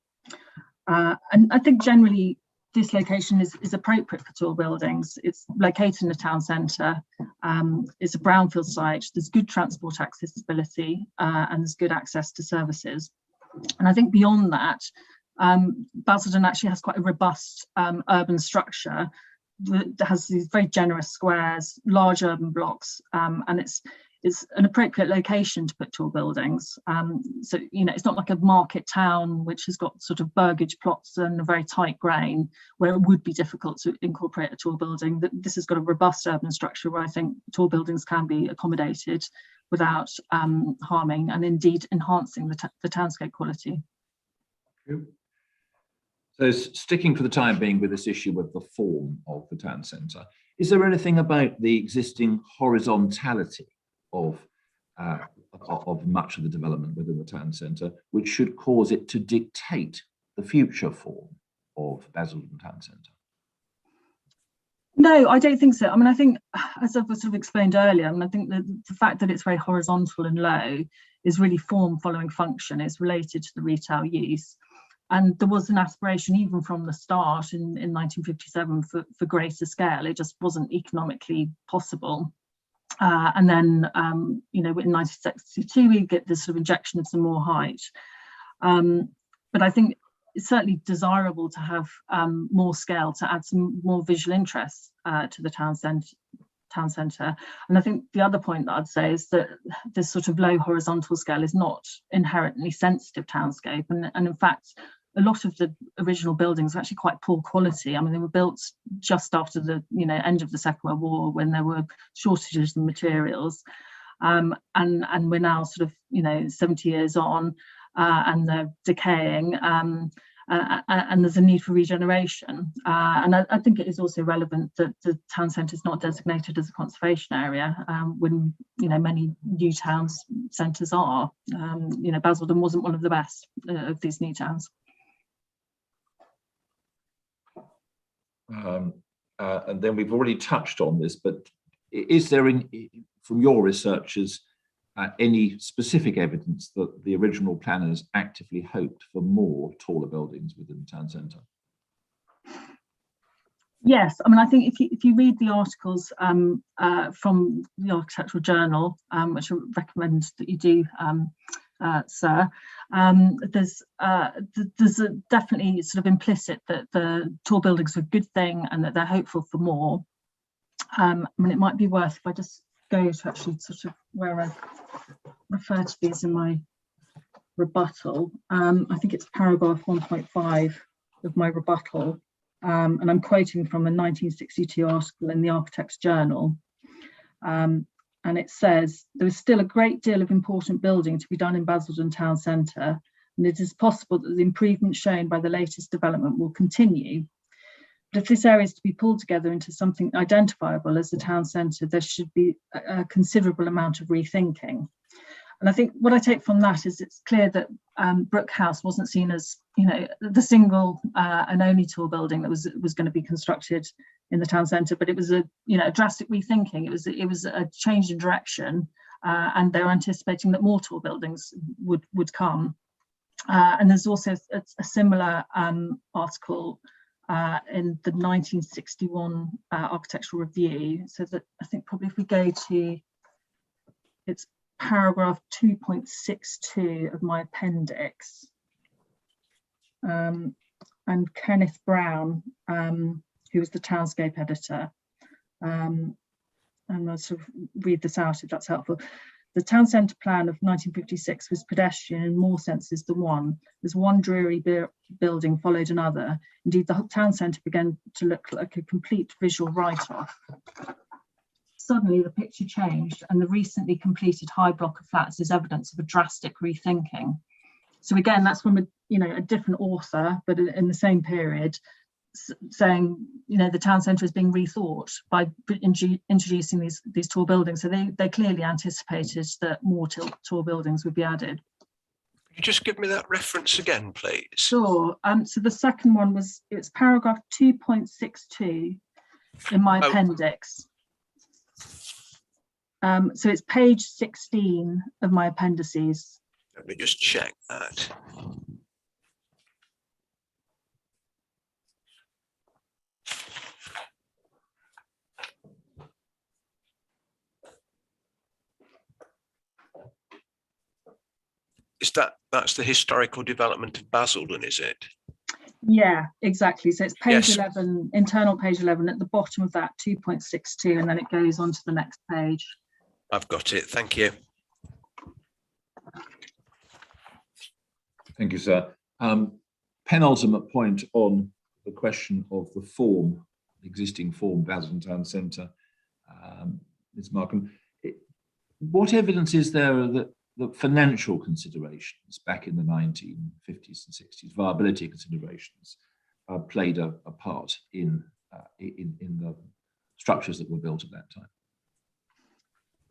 And I think generally this location is appropriate for tall buildings. It's located in the town centre. It's a brownfield site. There's good transport accessibility, and there's good access to services. And I think beyond that, Basildon actually has quite a robust urban structure that has these very generous squares, large urban blocks, and it's an appropriate location to put tall buildings. So it's not like a market town which has got sort of burgage plots and a very tight grain where it would be difficult to incorporate a tall building. This has got a robust urban structure where I think tall buildings can be accommodated without harming and indeed enhancing the townscape quality. Thank you. So sticking for the time being with this issue of the form of the town centre, is there anything about the existing horizontality of much of the development within the town centre which should cause it to dictate the future form of Basildon Town Centre? No, I don't think so. I think, as I've sort of explained earlier, I think that the fact that it's very horizontal and low is really form following function. It's related to the retail use. And there was an aspiration even from the start in 1957 for greater scale. It just wasn't economically possible. And then, in 1962, we get this sort of injection of some more height. But I think it's certainly desirable to have more scale to add some more visual interest to the town centre. And I think the other point that I'd say is that this sort of low horizontal scale is not inherently sensitive townscape. And in fact, a lot of the original buildings are actually quite poor quality. They were built just after the end of the Second World War when there were shortages of materials. And we're now sort of 70 years on and they're decaying. And there's a need for regeneration. And I think it is also relevant that the town centre is not designated as a conservation area when many new towns centres are. Basildon wasn't one of the best of these new towns. And then we've already touched on this, but is there, from your researchers, any specific evidence that the original planners actively hoped for more taller buildings within the town centre? Yes, I mean, I think if you read the articles from the Architectural Journal, which I recommend that you do, sir, there's definitely sort of implicit that the tall buildings are a good thing and that they're hopeful for more. I mean, it might be worth if I just go to actually sort of where I refer to these in my rebuttal. I think it's paragraph 1.5 of my rebuttal. And I'm quoting from a 1962 article in the Architect's Journal. And it says, there is still a great deal of important building to be done in Basildon Town Centre, and it is possible that the improvements shown by the latest development will continue. But if this area is to be pulled together into something identifiable as the town centre, there should be a considerable amount of rethinking. And I think what I take from that is it's clear that Brook House wasn't seen as, you know, the single and only tall building that was going to be constructed in the town centre, but it was a, you know, a drastic rethinking. It was a change in direction, and they're anticipating that more tall buildings would come. And there's also a similar article in the 1961 Architectural Review. So that I think probably if we go to, it's paragraph 2.62 of my appendix, and Kenneth Brown, who was the Townscape editor, and I'll sort of read this out if that's helpful. The town centre plan of 1956 was pedestrian in more senses than one. As one dreary building followed another. Indeed, the town centre began to look like a complete visual write-off. Suddenly the picture changed, and the recently completed high block of flats is evidence of a drastic rethinking. So again, that's from a different author, but in the same period, saying, you know, the town centre is being rethought by introducing these tall buildings. So they clearly anticipated that more tall buildings would be added. Could you just give me that reference again, please? Sure. So the second one it's paragraph 2.62 in my appendix. So it's page 16 of my appendices. Let me just check that. That's the historical development of Basildon, is it? Yeah, exactly. So it's page Yes. 11, internal page 11, at the bottom of that 2.62, and then it goes on to the next page. I've got it. Thank you. Thank you, sir. Penultimate point on the question of the form, existing form, Basildon Town Centre, Ms. Markham. What evidence is there that the financial considerations back in the 1950s and 60s, viability considerations, played a part in the structures that were built at that time?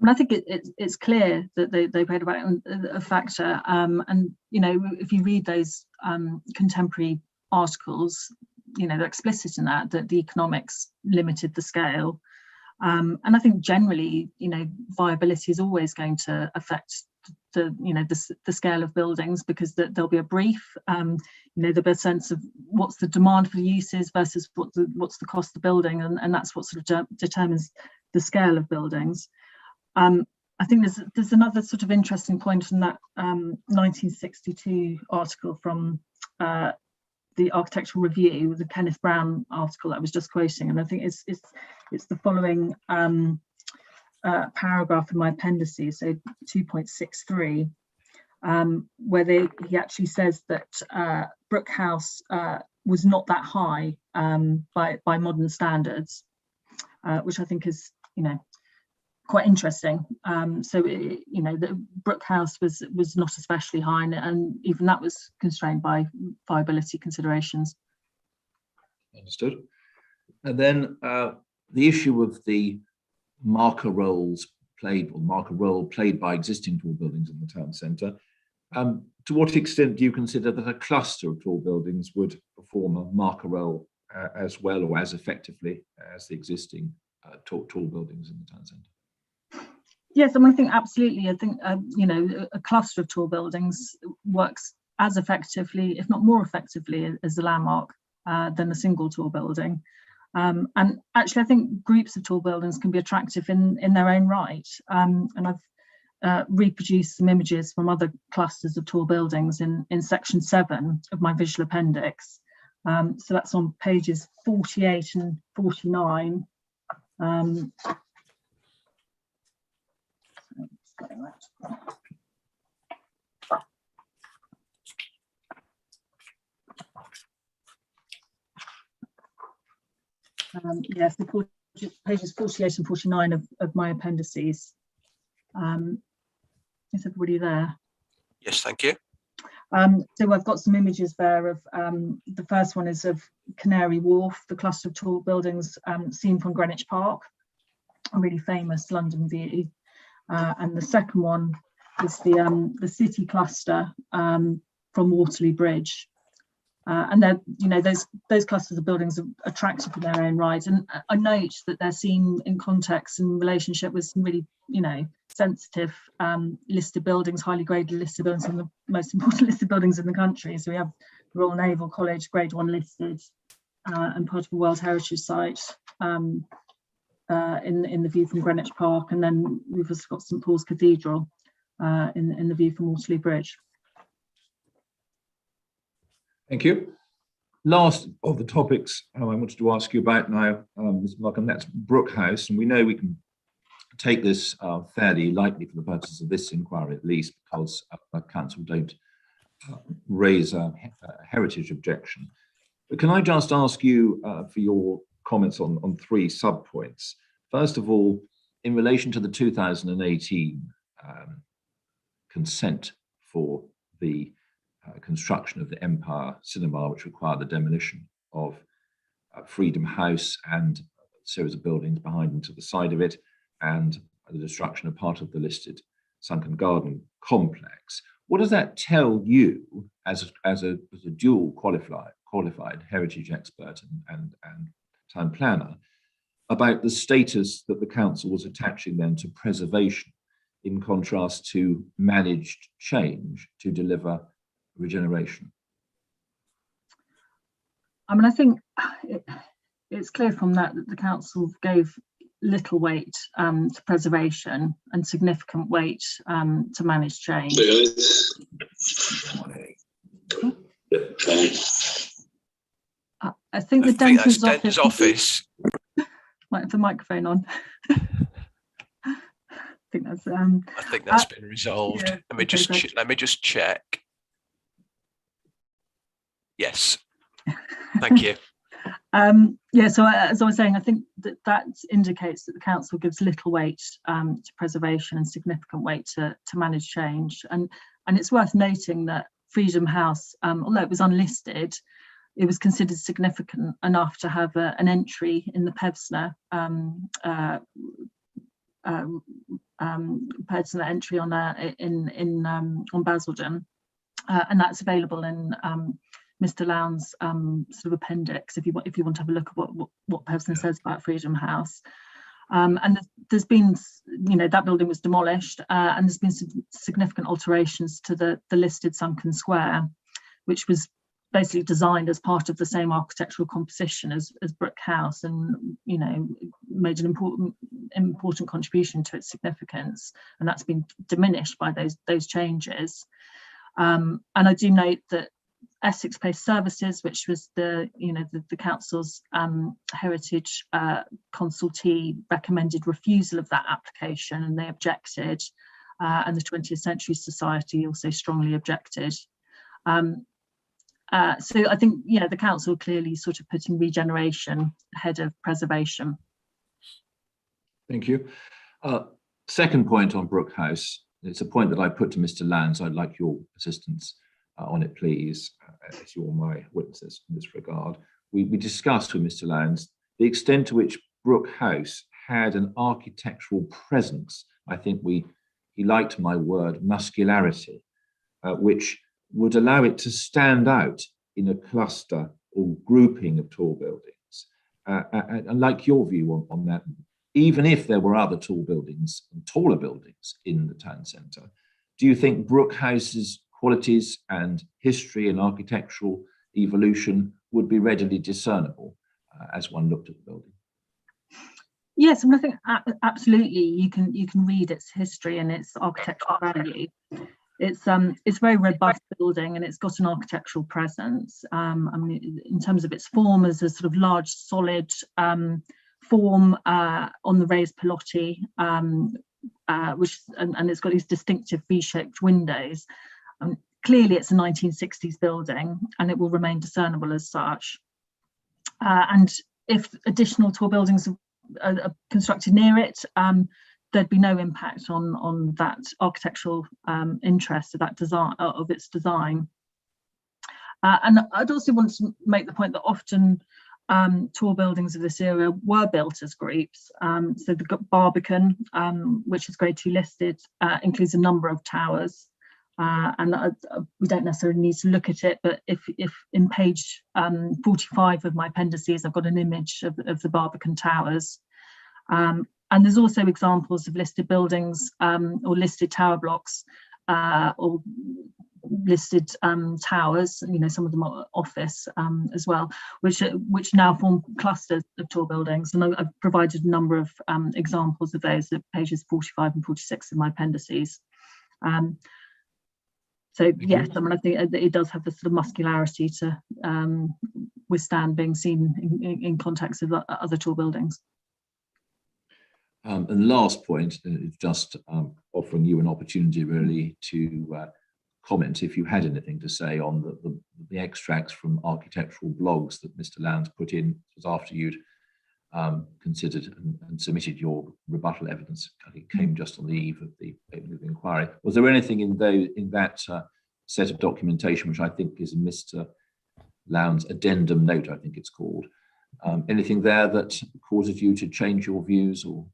And I think it's clear that they played a factor. And, you know, if you read those contemporary articles, you know, they're explicit in that the economics limited the scale. And I think generally, you know, viability is always going to affect the scale of buildings, because there'll be a brief, you know, there'll be a sense of what's the demand for uses versus what's the cost of building, and that's what sort of determines the scale of buildings. I think there's another sort of interesting point in that 1962 article from the Architectural Review, the Kenneth Brown article that I was just quoting, and I think it's the following paragraph in my appendices, so 2.63, where he actually says that Brook House was not that high by modern standards, which I think is, you know, quite interesting. So you know, the Brook House was not especially high, and even that was constrained by viability considerations. Understood. And then the issue of the marker role played by existing tall buildings in the town centre. To what extent do you consider that a cluster of tall buildings would perform a marker role as well or as effectively as the existing tall buildings in the town centre? Yes, I mean, I think absolutely. I think you know, a cluster of tall buildings works as effectively, if not more effectively, as a landmark than a single tall building. And actually, I think groups of tall buildings can be attractive in their own right. And I've reproduced some images from other clusters of tall buildings in section 7 of my visual appendix. So that's on pages 48 and 49. Yes, pages 48 and 49 of my appendices. Is everybody there? Yes, thank you. So I've got some images there of the first one is of Canary Wharf, the cluster of tall buildings seen from Greenwich Park, a really famous London view. And the second one is the city cluster from Waterloo Bridge. And they're, you know, those clusters of buildings are attractive in their own right. And I note that they're seen in context and relationship with some really, you know, sensitive listed buildings, highly graded listed buildings, and the most important listed buildings in the country. So we have the Royal Naval College, Grade 1 listed, and part of a World Heritage Site in the view from Greenwich Park. And then we've also got St Paul's Cathedral in the view from Waterloo Bridge. Thank you. Last of the topics I wanted to ask you about now, Mr. Markham, that's Brook House, and we know we can take this fairly lightly for the purposes of this inquiry, at least, because council don't raise a heritage objection. But can I just ask you for your comments on 3 sub-points? First of all, in relation to the 2018 consent for the construction of the Empire Cinema, which required the demolition of Freedom House and a series of buildings behind and to the side of it, and the destruction of part of the listed Sunken Garden complex. What does that tell you as a dual qualified heritage expert and town planner about the status that the council was attaching then to preservation, in contrast to managed change to deliver regeneration? I mean, I think it's clear from that the council gave little weight to preservation and significant weight to managed change. I think the dentist's office might have the microphone on. I think that's been resolved. Yeah, let me just check. Yes, thank you. Yeah, so as I was saying, I think that indicates that the council gives little weight to preservation and significant weight to managed change. And it's worth noting that Freedom House, although it was unlisted, it was considered significant enough to have an entry in the Pevsner entry on Basildon, and that's available in Mr. Lowndes' sort of appendix if you want to have a look at what Pevsner says about Freedom House. And there's been, you know, that building was demolished, and there's been some significant alterations to the listed Sunken Square, which was basically designed as part of the same architectural composition as Brook House, and, you know, made an important contribution to its significance, and that's been diminished by those changes. And I do note that Essex Place Services, which was the council's heritage consultee, recommended refusal of that application, and they objected, and the 20th Century Society also strongly objected. So I think, you know, the council clearly sort of putting regeneration ahead of preservation. Thank you. Second point on Brook House, it's a point that I put to Mr. Lowndes. I'd like your assistance on it, please, as you're my witnesses in this regard. We discussed with Mr. Lowndes the extent to which Brook House had an architectural presence. I think he liked my word, muscularity, which would allow it to stand out in a cluster or grouping of tall buildings. And like your view on that, even if there were other tall buildings and taller buildings in the town centre, do you think Brook House's qualities and history and architectural evolution would be readily discernible as one looked at the building? Yes, and I think absolutely you can read its history and its architectural value. It's very robust building, and it's got an architectural presence. I mean, in terms of its form, as a sort of large, solid form on the raised pilotti, which and it's got these distinctive V-shaped windows. Clearly, it's a 1960s building, and it will remain discernible as such. And if additional tall buildings are constructed near it, there'd be no impact on that architectural interest of that design, of its design. And I'd also want to make the point that often tall buildings of this era were built as groups. So the Barbican, which is grade 2 listed, includes a number of towers. And we don't necessarily need to look at it, but if in page 45 of my appendices, I've got an image of the Barbican towers. And there's also examples of listed buildings or listed tower blocks or listed towers, you know, some of them are office as well, which now form clusters of tall buildings. And I've provided a number of examples of those at pages 45 and 46 of my appendices. So yes, I mean, I think it does have the sort of muscularity to withstand being seen in context of other tall buildings. And the last point is just offering you an opportunity really to comment if you had anything to say on the extracts from architectural blogs that Mr. Lowndes put in. It was after you'd considered and submitted your rebuttal evidence. I think it came just on the eve of the inquiry. Was there anything in that set of documentation, which I think is Mr. Lowndes' addendum note, I think it's called, anything there that causes you to change your views, or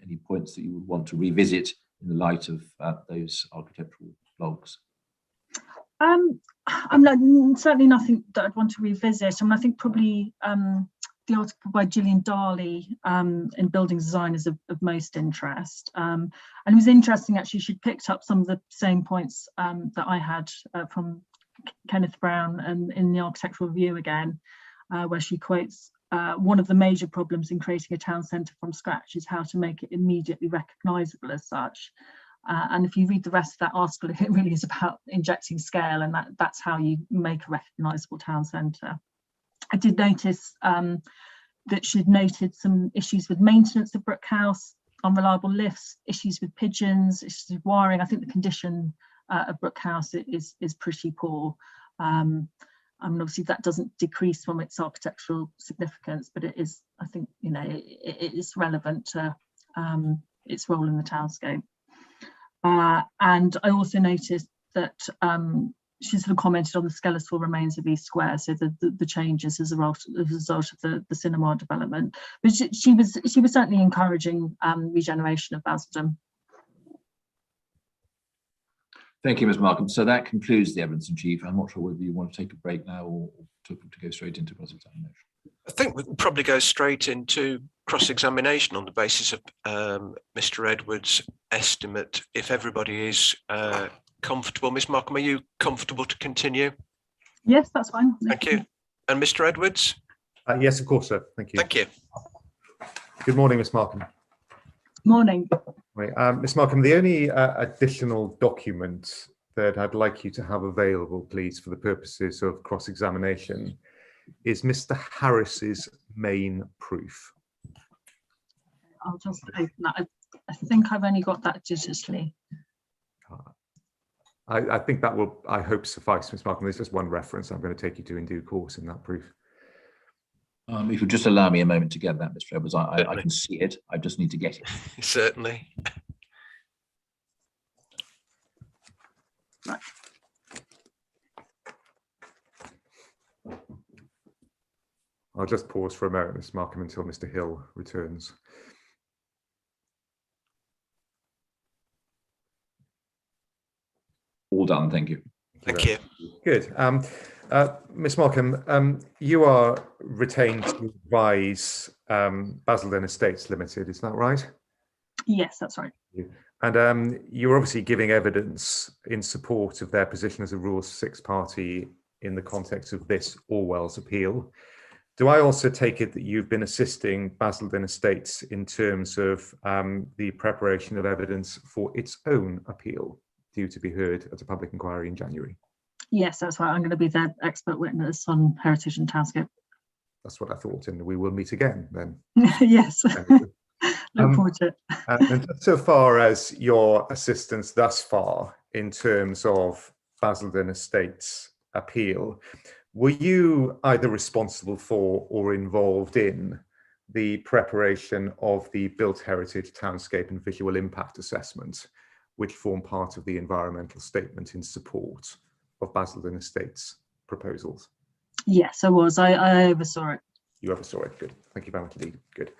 any points that you would want to revisit in the light of those architectural blogs? I'm certainly nothing that I'd want to revisit. I mean, I think probably the article by Gillian Darley in Building Design is of most interest. And it was interesting, actually, she picked up some of the same points that I had from Kenneth Brown and in the Architectural Review again, where she quotes, one of the major problems in creating a town centre from scratch is how to make it immediately recognisable as such. And if you read the rest of that article, it really is about injecting scale, and that's how you make a recognisable town centre. I did notice that she'd noted some issues with maintenance of Brook House, unreliable lifts, issues with pigeons, issues with wiring. I think the condition of Brook House is pretty poor. I mean, obviously that doesn't decrease from its architectural significance, but it is, I think, you know, it is relevant to its role in the townscape. And I also noticed that she sort of commented on the skeletal remains of East Square, so the changes as a result of the cinema development. But she was certainly encouraging regeneration of Basildon. Thank you, Ms. Markham. So that concludes the evidence in chief. I'm not sure whether you want to take a break now or to go straight into cross-examination. I think we can probably go straight into cross-examination on the basis of Mr. Edwards' estimate, if everybody is comfortable. Ms. Markham, are you comfortable to continue? Yes, that's fine. Thank you. And Mr. Edwards? Yes, of course, sir. Thank you. Thank you. Good morning, Ms. Markham. Morning. Right. Ms. Markham, the only additional document that I'd like you to have available, please, for the purposes of cross-examination is Mr. Harris's main proof. I'll just open that. I think I've only got that digitally. I think that will, I hope, suffice, Ms. Markham. There's just one reference I'm going to take you to in due course in that proof. If you just allow me a moment to get that, Mr. Edwards, I can see it. I just need to get it. Certainly. Right. I'll just pause for a moment, Ms. Markham, until Mr. Hill returns. All done, thank you. Thank you. Good. Ms. Markham, you are retained to advise Basildon Estates Limited, is that right? Yes, that's right. And you're obviously giving evidence in support of their position as a Rule 6 party in the context of this Orwell's appeal. Do I also take it that you've been assisting Basildon Estates in terms of the preparation of evidence for its own appeal due to be heard at a public inquiry in January? Yes, that's right. I'm going to be their expert witness on heritage and Townscape. That's what I thought, and we will meet again then. Yes, look forward to it. And so far as your assistance thus far in terms of Basildon Estates appeal, were you either responsible for or involved in the preparation of the Built Heritage Townscape and Visual Impact Assessment, which form part of the environmental statement in support of Basildon Estates proposals? Yes, I was. I oversaw it. You oversaw it. Good. Thank you very much indeed. Good.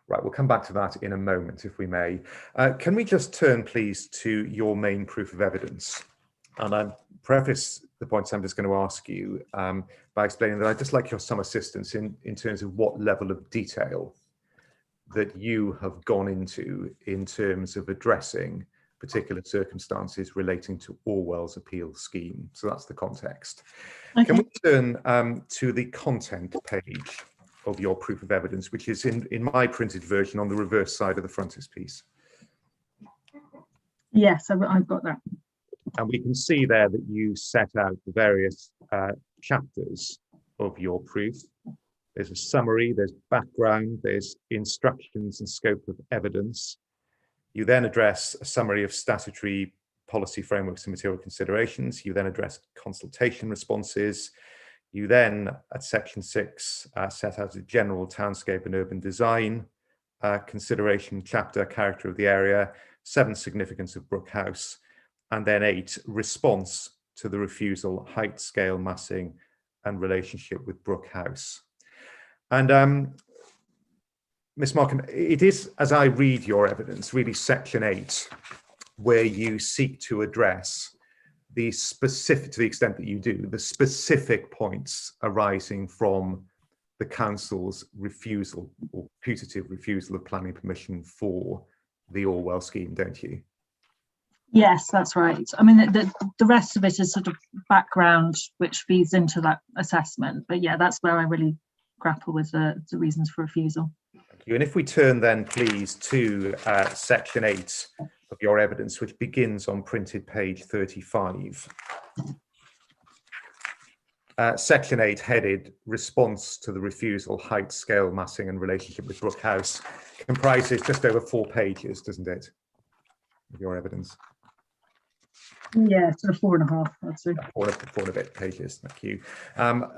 Right, we'll come back to that in a moment, if we may. Can we just turn, please, to your main proof of evidence? And I preface the points I'm just going to ask you by explaining that I'd just like some assistance in terms of what level of detail that you have gone into in terms of addressing particular circumstances relating to Orwell's appeal scheme. So that's the context. Okay. Can we turn to the content page of your proof of evidence, which is in my printed version on the reverse side of the frontispiece? Yes, I've got that. And we can see there that you set out the various chapters of your proof. There's a summary, there's background, there's instructions and scope of evidence. You then address a summary of statutory policy frameworks and material considerations. You then address consultation responses. You then, at section 6, set out a general townscape and urban design consideration chapter, character of the area, 7, significance of Brook House, and then 8, response to the refusal, height, scale, massing, and relationship with Brook House. And Ms. Markham, it is, as I read your evidence, really section 8, where you seek to address the specific, to the extent that you do, the specific points arising from the council's refusal or putative refusal of planning permission for the Orwell scheme, don't you? Yes, that's right. I mean, the rest of it is sort of background, which feeds into that assessment. But yeah, that's where I really grapple with the reasons for refusal. Thank you. And if we turn then, please, to section 8 of your evidence, which begins on printed page 35. Section 8, headed Response to the Refusal, Height, Scale, Massing and Relationship with Brook House, comprises just over 4 pages, doesn't it, of your evidence? Yeah, sort of 4.5, I'd say. 4 and a bit pages, thank you.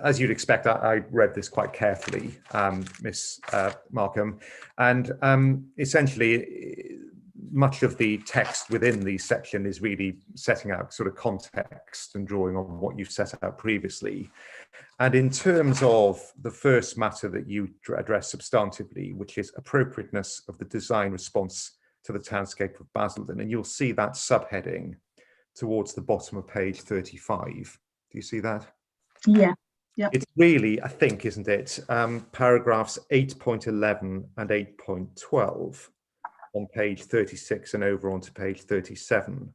As you'd expect, I read this quite carefully, Miss Markham, and essentially much of the text within the section is really setting out sort of context and drawing on what you've set out previously. And in terms of the first matter that you address substantively, which is appropriateness of the design response to the townscape of Basildon, and you'll see that subheading towards the bottom of page 35. Do you see that? Yeah. Yeah. It's really, I think, isn't it, paragraphs 8.11 and 8.12 on page 36 and over onto page 37,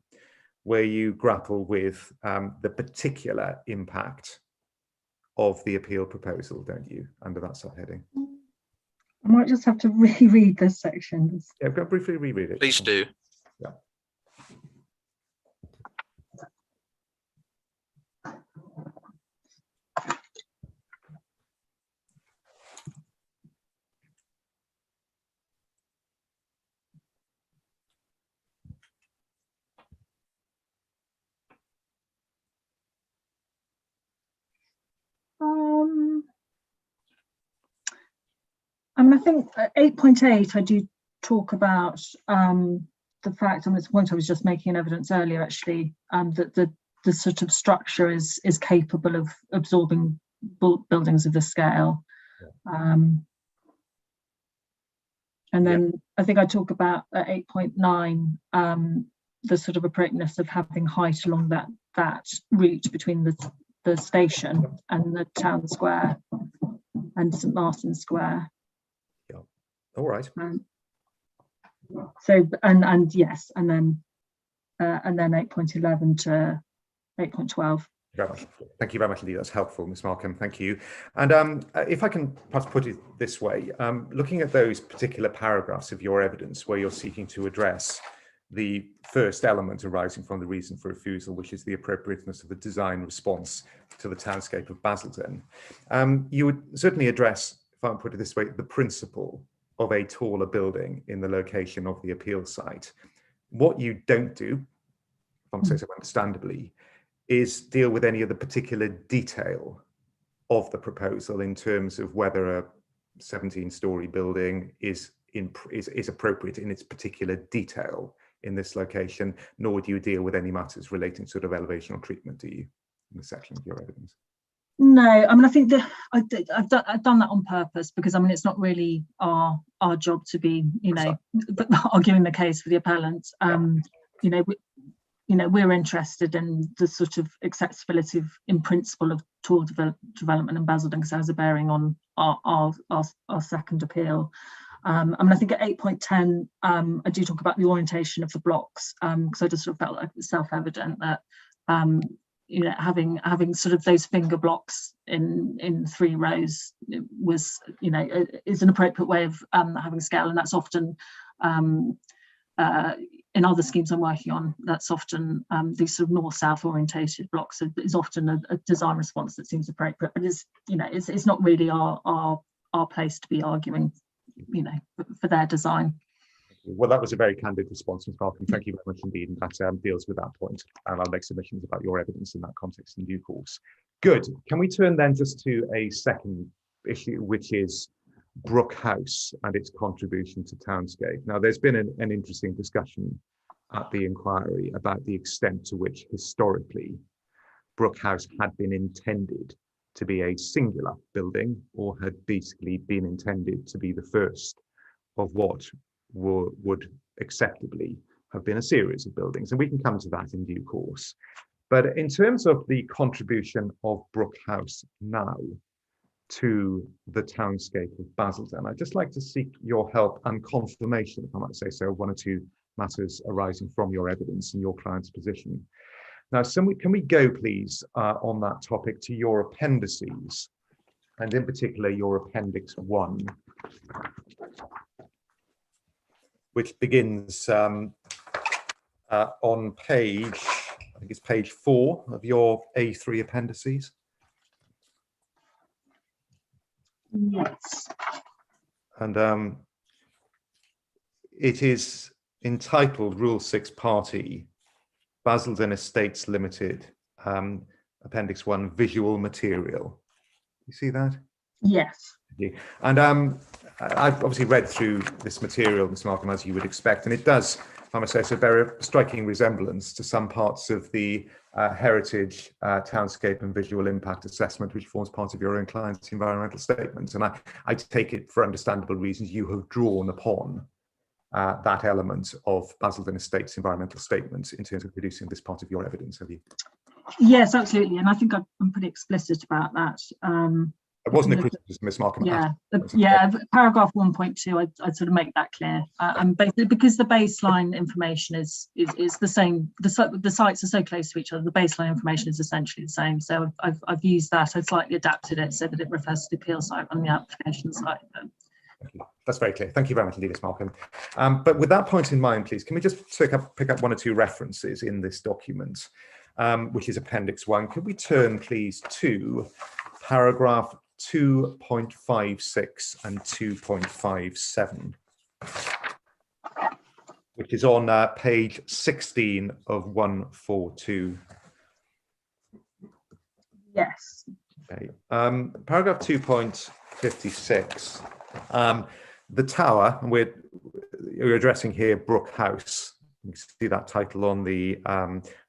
where you grapple with the particular impact of the appeal proposal, don't you, under that subheading? I might just have to reread this section. Yeah, go briefly reread it. Please do. Yeah. I mean, I think 8.8, I do talk about the fact, and it's a point I was just making in evidence earlier, actually, that the sort of structure is capable of absorbing buildings of this scale. And then I think I talk about at 8.9, the sort of appropriateness of having height along that route between the station and the town square and St Martin's Square. Yeah. All right. So and yes, and then 8.11 to 8.12. Very much. Thank you very much indeed. That's helpful, Ms. Markham. Thank you. And if I can perhaps put it this way, looking at those particular paragraphs of your evidence where you're seeking to address the first element arising from the reason for refusal, which is the appropriateness of the design response to the townscape of Basildon, you would certainly address, if I can put it this way, the principle of a taller building in the location of the appeal site. What you don't do, if I'm saying so understandably, is deal with any of the particular detail of the proposal in terms of whether a 17-story building is appropriate in its particular detail in this location, nor do you deal with any matters relating to sort of elevational treatment, do you, in the section of your evidence? No, I mean, I think that I've done that on purpose because, I mean, it's not really our job to be, arguing the case for the appellant. We're interested in the sort of accessibility in principle of tall development in Basildon, because it has a bearing on our second appeal. I mean, I think at 8.10, I do talk about the orientation of the blocks, because I just sort of felt like it's self-evident that having sort of those finger blocks in 3 rows was, is an appropriate way of having scale, and that's often in other schemes I'm working on, that's often these sort of north-south orientated blocks is often a design response that seems appropriate, but it's not really our place to be arguing, for their design. Well, that was a very candid response, Ms. Markham. Thank you very much indeed. And that deals with that point. And I'll make submissions about your evidence in that context in due course. Good. Can we turn then just to a second issue, which is Brook House and its contribution to Townscape? Now, there's been an interesting discussion at the inquiry about the extent to which historically Brook House had been intended to be a singular building, or had basically been intended to be the first of what would acceptably have been a series of buildings. And we can come to that in due course. But in terms of the contribution of Brook House now to the townscape of Basildon, I'd just like to seek your help and confirmation, if I might say so, of 1 or 2 matters arising from your evidence and your client's position. Now, can we go, please, on that topic to your appendices, and in particular your Appendix 1, which begins on page, I think it's page 4 of your A3 appendices. Yes. And it is entitled Rule 6 Party, Basildon Estates Limited, Appendix 1, Visual Material. You see that? Yes. And I've obviously read through this material, Ms. Markham, as you would expect, and it does, I must say, so bear a striking resemblance to some parts of the heritage townscape and visual impact assessment, which forms part of your own client's environmental statement. And I take it, for understandable reasons, you have drawn upon that element of Basildon Estates environmental statements in terms of producing this part of your evidence, have you? Yes, absolutely. And I think I'm pretty explicit about that. It wasn't a criticism, Ms. Markham. Yeah, paragraph 1.2, I'd sort of make that clear. And basically, because the baseline information is the same, the sites are so close to each other, the baseline information is essentially the same. So I've used that, I've slightly adapted it so that it refers to the appeal site on the application site. Thank you. That's very clear. Thank you very much indeed, Ms. Markham. But with that point in mind, please, can we just pick up 1 or 2 references in this document, which is Appendix 1. Could we turn, please, to paragraph 2.56 and 2.57, which is on page 16 of 142. Yes. Okay. Paragraph 2.56. The tower, and you're addressing here Brook House. You can see that title on the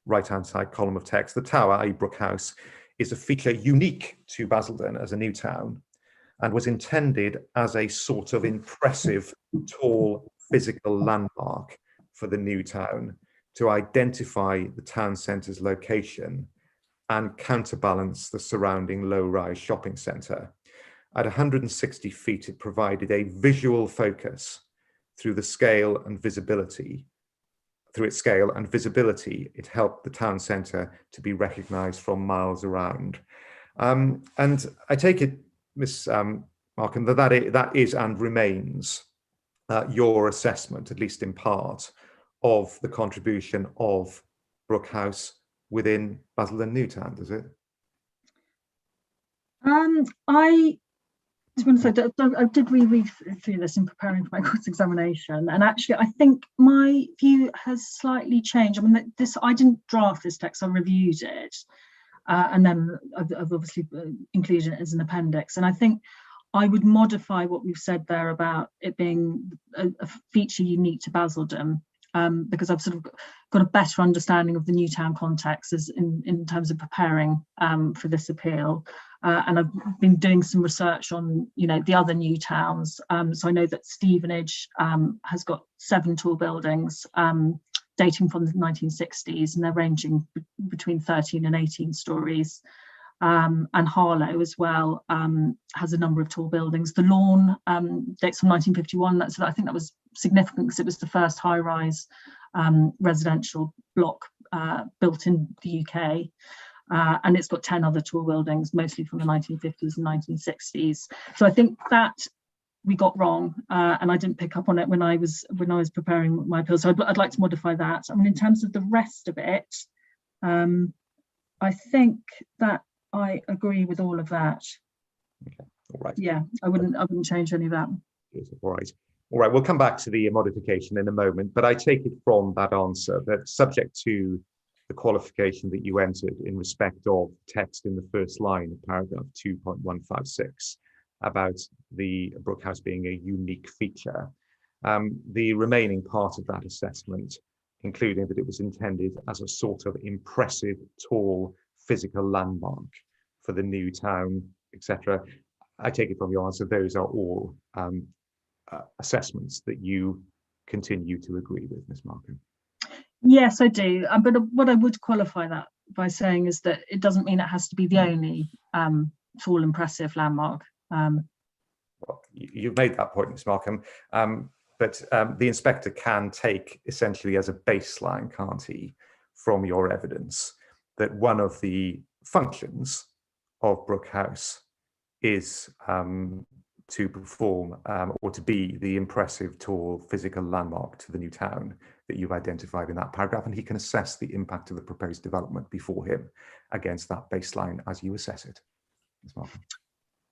right-hand side column of text. The tower, i.e. Brook House, is a feature unique to Basildon as a new town, and was intended as a sort of impressive, tall, physical landmark for the new town to identify the town centre's location and counterbalance the surrounding low-rise shopping centre. At 160 feet, it provided a visual focus through the scale and visibility. Through its scale and visibility, it helped the town centre to be recognised from miles around. And I take it, Ms. Markham, that is and remains your assessment, at least in part, of the contribution of Brook House within Basildon Newtown, does it? To be honest, I did reread through this in preparing for my course examination, and actually I think my view has slightly changed. I mean, I didn't draft this text, I reviewed it, and then I've obviously included it as an appendix, and I think I would modify what we've said there about it being a feature unique to Basildon, because I've sort of got a better understanding of the Newtown context as in terms of preparing for this appeal. And I've been doing some research on, the other new towns. So I know that Stevenage has got 7 tall buildings dating from the 1960s, and they're ranging between 13 and 18 stories. And Harlow as well has a number of tall buildings. The Lawn dates from 1951. I think that was significant because it was the first high-rise residential block built in the UK. And it's got 10 other tall buildings, mostly from the 1950s and 1960s. So I think that we got wrong, and I didn't pick up on it when I was preparing my appeal. So I'd like to modify that. I mean, in terms of the rest of it, I think that I agree with all of that. Okay, all right. Yeah, I wouldn't change any of that. All right. We'll come back to the modification in a moment, but I take it from that answer that subject to the qualification that you entered in respect of text in the first line of paragraph 2.156 about the Brook House being a unique feature, the remaining part of that assessment, including that it was intended as a sort of impressive, tall, physical landmark for the new town, etc. I take it from your answer, those are all assessments that you continue to agree with, Ms. Markham. Yes, I do. But what I would qualify that by saying is that it doesn't mean it has to be the only tall, impressive landmark. Well, you've made that point, Ms. Markham. But the inspector can take essentially as a baseline, can't he, from your evidence that one of the functions of Brook House is to perform or to be the impressive, tall, physical landmark to the new town that you've identified in that paragraph, and he can assess the impact of the proposed development before him against that baseline as you assess it. Ms. Markham.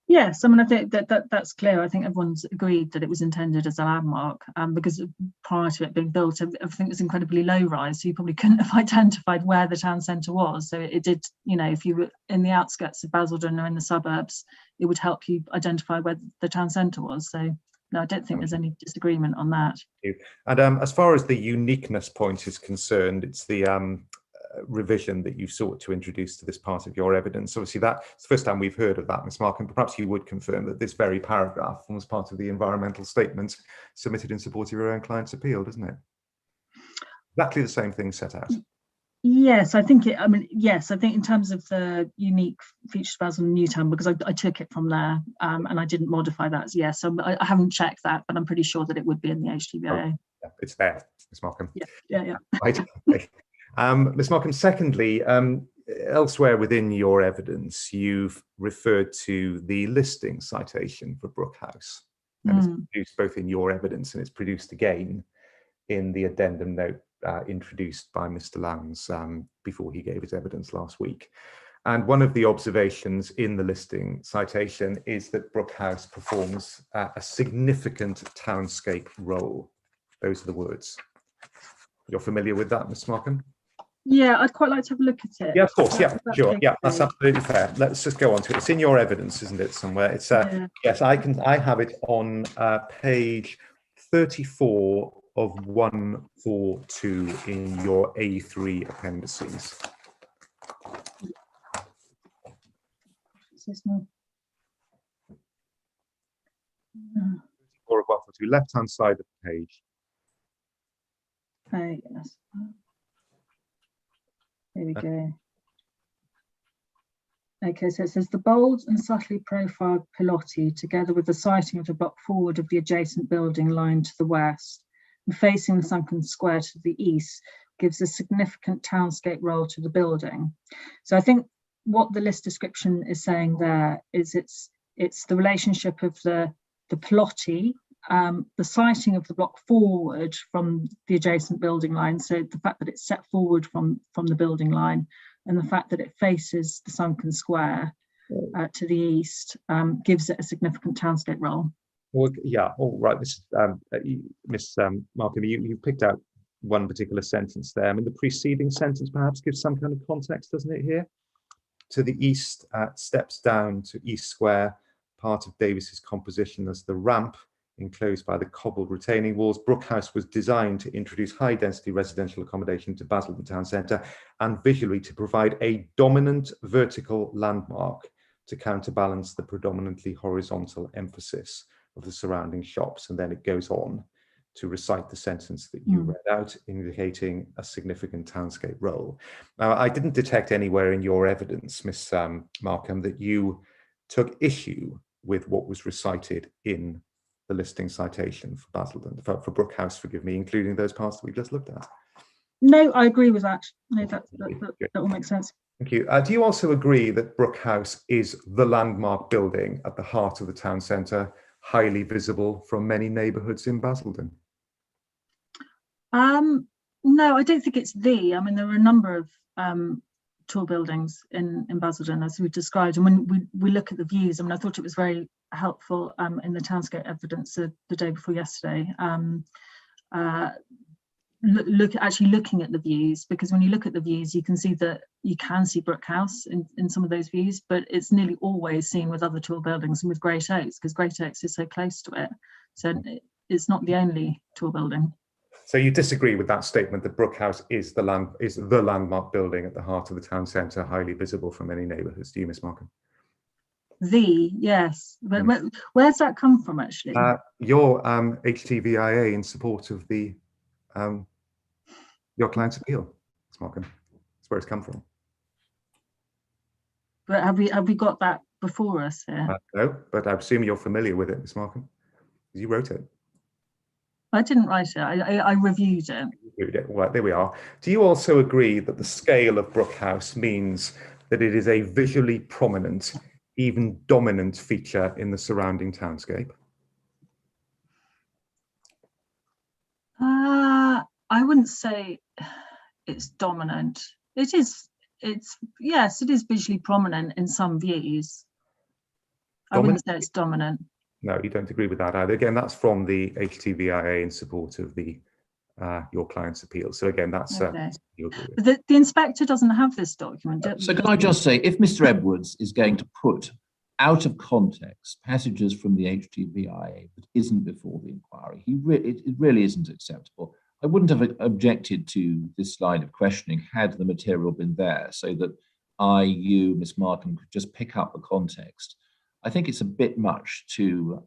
Yes, I mean, I think that's clear. I think everyone's agreed that it was intended as a landmark, because prior to it being built, everything was incredibly low rise, so you probably couldn't have identified where the town centre was. So it did, if you were in the outskirts of Basildon or in the suburbs, it would help you identify where the town centre was. So no, I don't think there's any disagreement on that. And as far as the uniqueness point is concerned, it's the revision that you've sought to introduce to this part of your evidence. Obviously, that's the first time we've heard of that, Ms. Markham. Perhaps you would confirm that this very paragraph forms part of the environmental statement submitted in support of your own client's appeal, doesn't it? Exactly the same thing set out. Yes, I think yes, I think in terms of the unique features of Basildon Newtown, because I took it from there and I didn't modify that. Yes, so I haven't checked that, but I'm pretty sure that it would be in the HTBIA. Oh, yeah, it's there, Ms. Markham. Yeah. Right. Okay. Ms. Markham, secondly, elsewhere within your evidence, you've referred to the listing citation for Brook House. And it's produced both in your evidence and it's produced again in the addendum note introduced by Mr. Lowndes before he gave his evidence last week. And one of the observations in the listing citation is that Brook House performs a significant townscape role. Those are the words. You're familiar with that, Ms. Markham? Yeah, I'd quite like to have a look at it. Yeah, of course. Yeah, sure. Yeah, that's absolutely fair. Let's just go on to it. It's in your evidence, isn't it? Somewhere. It's yes, I have it on page 34 of 142 in your A3 appendices. Or of 142, left-hand side of the page. Oh yes. Here we go. Okay, so it says the bold and subtly profiled pilotti, together with the sighting of the block forward of the adjacent building line to the west and facing the sunken square to the east, gives a significant townscape role to the building. So I think what the list description is saying there is it's the relationship of the pilotti, the sighting of the block forward from the adjacent building line. So the fact that it's set forward from the building line, and the fact that it faces the sunken square to the east gives it a significant townscape role. Well, yeah, all right. Miss Markham, you picked out one particular sentence there. I mean, the preceding sentence perhaps gives some kind of context, doesn't it, here? To the east, steps down to East Square, part of Davis's composition as the ramp enclosed by the cobbled retaining walls. Brook House was designed to introduce high-density residential accommodation to Basildon Town Centre and visually to provide a dominant vertical landmark to counterbalance the predominantly horizontal emphasis of the surrounding shops. And then it goes on to recite the sentence that you read out, indicating a significant townscape role. Now, I didn't detect anywhere in your evidence, Miss Markham, that you took issue with what was recited in the listing citation for Basildon, for Brook House, forgive me, including those parts that we just looked at. No, I agree with that. No, that all makes sense. Thank you. Do you also agree that Brook House is the landmark building at the heart of the town centre, highly visible from many neighbourhoods in Basildon? No, I don't think it's the. I mean, there are a number of tall buildings in Basildon, as we've described, and when we look at the views, I mean, I thought it was very helpful in the townscape evidence the day before yesterday. Actually looking at the views, because when you look at the views, you can see that you can see Brook House in some of those views, but it's nearly always seen with other tall buildings and with Great Oaks, because Great Oaks is so close to it. So it's not the only tall building. So you disagree with that statement that Brook House is the landmark building at the heart of the town centre, highly visible from many neighbourhoods, do you, Miss Markham? Yes. Where's that come from, actually? Your HTVIA in support of the your client's appeal, Miss Markham. That's where it's come from. But have we got that before us here? No, but I assume you're familiar with it, Miss Markham, because you wrote it. I didn't write it. I reviewed it. Right, there we are. Do you also agree that the scale of Brook House means that it is a visually prominent, even dominant feature in the surrounding townscape? I wouldn't say it's dominant. Yes, it is visually prominent in some views. I wouldn't say it's dominant. No, you don't agree with that either. Again, that's from the HTVIA in support of the your client's appeal. So again, that's okay. The inspector doesn't have this document. So can I just say, if Mr. Edwards is going to put out of context passages from the HTVIA that isn't before the inquiry, it really isn't acceptable. I wouldn't have objected to this line of questioning had the material been there, so that you, Miss Markham, could just pick up the context. I think it's a bit much to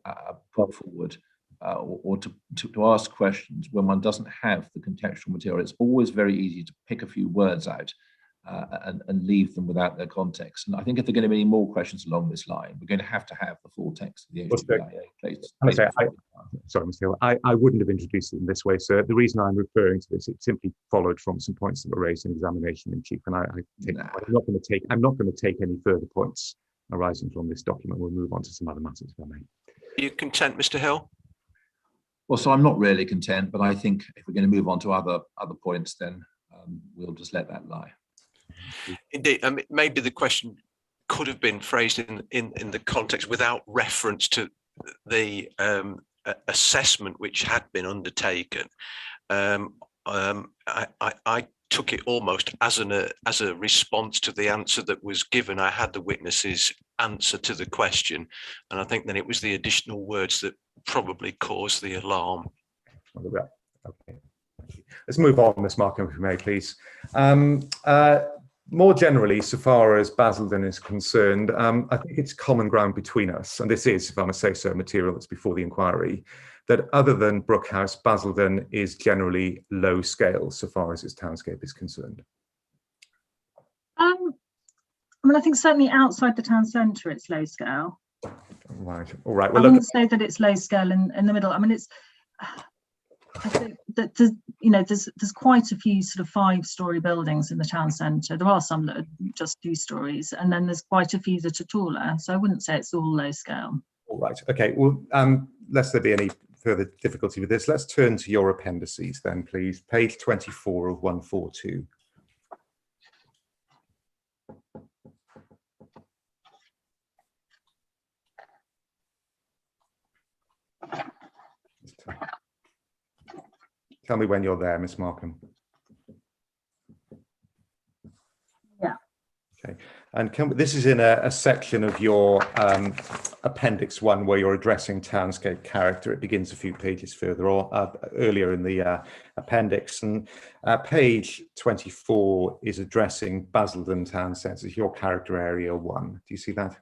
put forward or to ask questions when one doesn't have the contextual material. It's always very easy to pick a few words out and leave them without their context. And I think if there are going to be any more questions along this line, we're going to have the full text of the HTVIA. Sorry, Mr. Hill, I wouldn't have introduced it in this way, sir. The reason I'm referring to this, it simply followed from some points that were raised in examination in chief, and I'm not going to take any further points arising from this document. We'll move on to some other matters, if I may. Are you content, Mr. Hill? Well, so I'm not really content, but I think if we're going to move on to other points, then we'll just let that lie. Indeed, maybe the question could have been phrased in the context without reference to the assessment which had been undertaken. I took it almost as a response to the answer that was given. I had the witness's answer to the question, and I think then it was the additional words that probably caused the alarm. Okay. Let's move on, Ms. Markham, if you may, please. More generally, so far as Basildon is concerned, I think it's common ground between us, and this is, if I must say so, material that's before the inquiry, that other than Brook House, Basildon is generally low scale so far as its townscape is concerned. I mean, I think certainly outside the town centre, it's low scale. Right. All right. I Well, look, wouldn't say that it's low scale in the middle. I mean, it's. I think that there's quite a few sort of 5-storey buildings in the town centre. There are some that are just 2 stories, and then there's quite a few that are taller. So I wouldn't say it's all low scale. all right. Okay. Well, lest there be any further difficulty with this, let's turn to your appendices then, please. Page 24 of 142. Tell me when you're there, Miss Markham. Yeah. Okay. And this is in a section of your Appendix 1 where you're addressing Townscape character. It begins a few pages further on, earlier in the appendix. And page 24 is addressing Basildon Town Centre, your character area 1. Do you see that?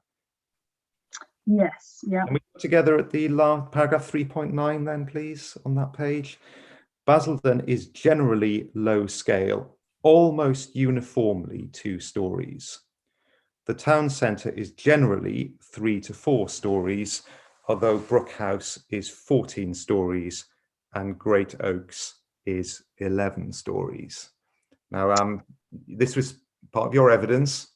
Yes. Yeah. Can we put together at the last paragraph 3.9 then, please, on that page? Basildon is generally low scale, almost uniformly 2 stories. The town centre is generally 3 to 4 stories, although Brook House is 14 stories and Great Oaks is 11 stories. Now, this was part of your evidence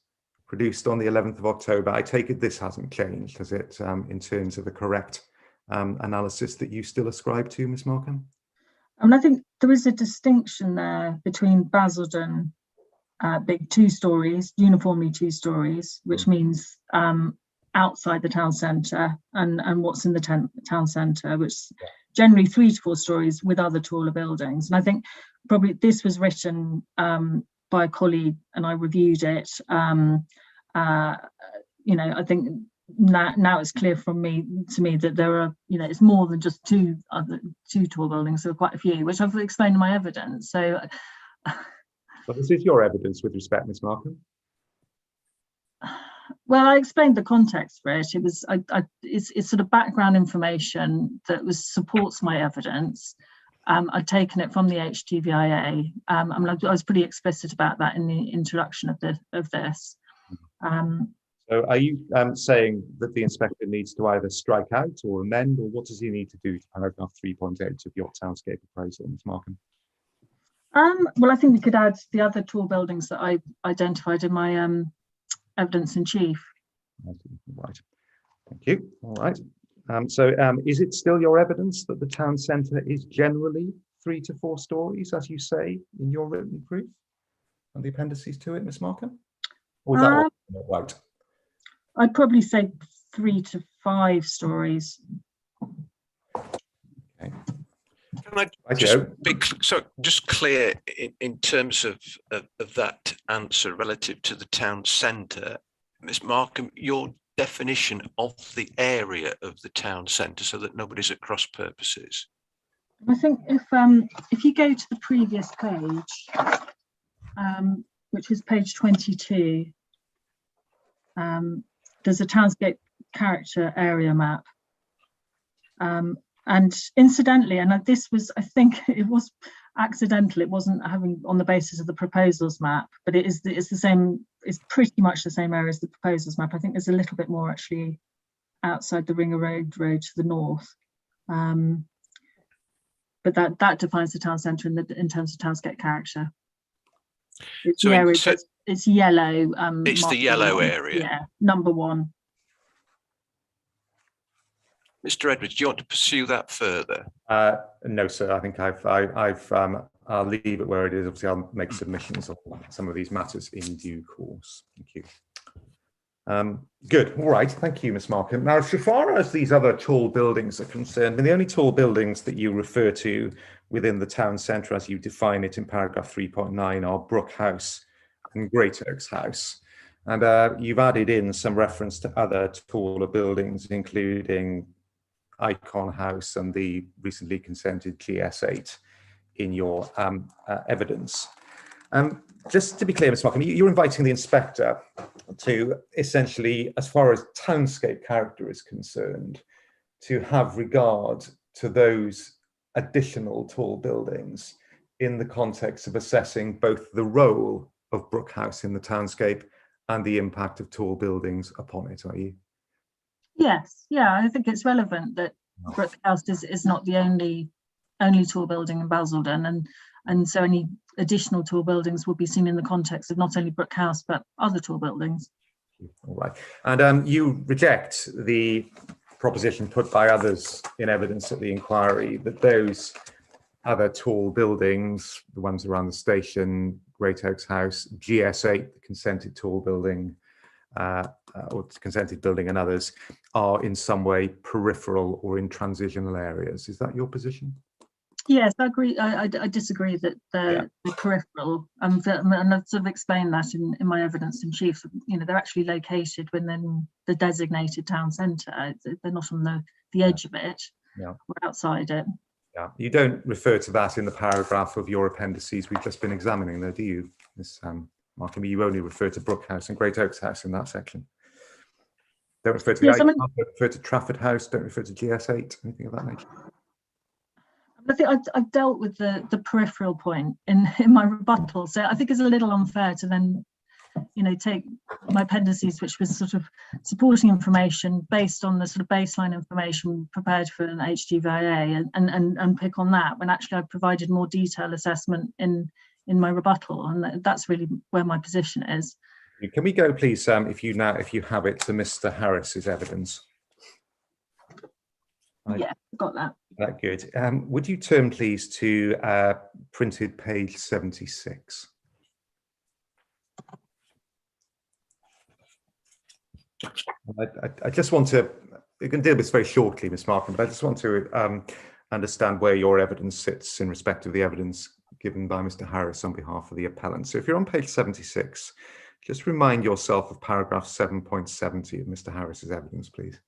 produced on the 11th of October. I take it this hasn't changed, has it, in terms of the correct analysis that you still ascribe to, Ms. Markham? And I think there is a distinction there between Basildon big 2 stories, uniformly 2 stories, which means outside the town centre, and what's in the town centre, which is generally 3 to 4 stories with other taller buildings. And I think probably this was written by a colleague, and I reviewed it. I think now it's clear to me that there are, it's more than just 2 tall buildings. There are quite a few, which I've explained in my evidence. So. Well, this is your evidence with respect, Ms. Markham. Well, I explained the context for it. It was it's sort of background information that supports my evidence. I'd taken it from the HTVIA. I was pretty explicit about that in the introduction of this. So are you saying that the inspector needs to either strike out or amend, or what does he need to do to paragraph 3.8 of your Townscape appraisal, Ms. Markham? Well, I think we could add the other tall buildings that I identified in my evidence in chief. Right. Thank you. All right. Is it still your evidence that the town centre is generally 3 to 4 stories, as you say in your written proof and the appendices to it, Ms. Markham? Or is that all right? I'd probably say 3 to 5 stories. Okay. Can I just clear in terms of that answer relative to the town centre, Ms. Markham, your definition of the area of the town centre so that nobody's at cross purposes? I think if you go to the previous page, which is page 22, there's a Townscape character area map. And incidentally, and this was, I think it was accidental, it wasn't having on the basis of the proposals map, but it's the same, it's pretty much the same area as the proposals map. I think there's a little bit more actually outside the Ringer Road to the north. But that defines the town centre in terms of Townscape character. It's so yellow. It's the yellow area. Yeah, number 1. Mr. Edwards, do you want to pursue that further? No, sir. I think I'll leave it where it is. Obviously, I'll make submissions on some of these matters in due course. Thank you. Good. All right. Thank you, Ms. Markham. Now, so far as these other tall buildings are concerned, the only tall buildings that you refer to within the town centre, as you define it in paragraph 3.9, are Brook House and Great Oaks House. And you've added in some reference to other taller buildings, including Icon House and the recently consented GS8 in your evidence. Just to be clear, Ms. Markham, you're inviting the inspector to essentially, as far as Townscape character is concerned, to have regard to those additional tall buildings in the context of assessing both the role of Brook House in the Townscape and the impact of tall buildings upon it, are you? Yes, yeah, I think it's relevant that Brook House is not the only tall building in Basildon, and so any additional tall buildings will be seen in the context of not only Brook House but other tall buildings. All right, and you reject the proposition put by others in evidence at the inquiry that those other tall buildings, the ones around the station, Great Oaks House, GS8, the consented tall building, or consented building, and others, are in some way peripheral or in transitional areas. Is that your position? Yes, I agree. I disagree that they're peripheral, and I've sort of explained that in my evidence in chief. You know, they're actually located within the designated town centre. They're not on the edge of it, or outside it. Yeah, you don't refer to that in the paragraph of your appendices we've just been examining, though, do you, Ms. Markham? You only refer to Brook House and Great Oaks House in that section. Don't refer to the don't refer to Trafford House, don't refer to GS8, anything of that nature. I think I've dealt with the peripheral point in my rebuttal, so I think it's a little unfair to then, you know, take my appendices, which was sort of supporting information based on the sort of baseline information prepared for an HGVIA, and pick on that when actually I've provided more detailed assessment in my rebuttal, and that's really where my position is. Can we go, please, if you have it, to Mr. Harris's evidence? Yeah, got that. Good. Would you turn, please, to printed page 76? I just want to, you can deal with this very shortly, Ms. Markham, but I just want to understand where your evidence sits in respect of the evidence given by Mr. Harris on behalf of the appellant. So if you're on page 76, just remind yourself of paragraph 7.70 of Mr. Harris's evidence, please.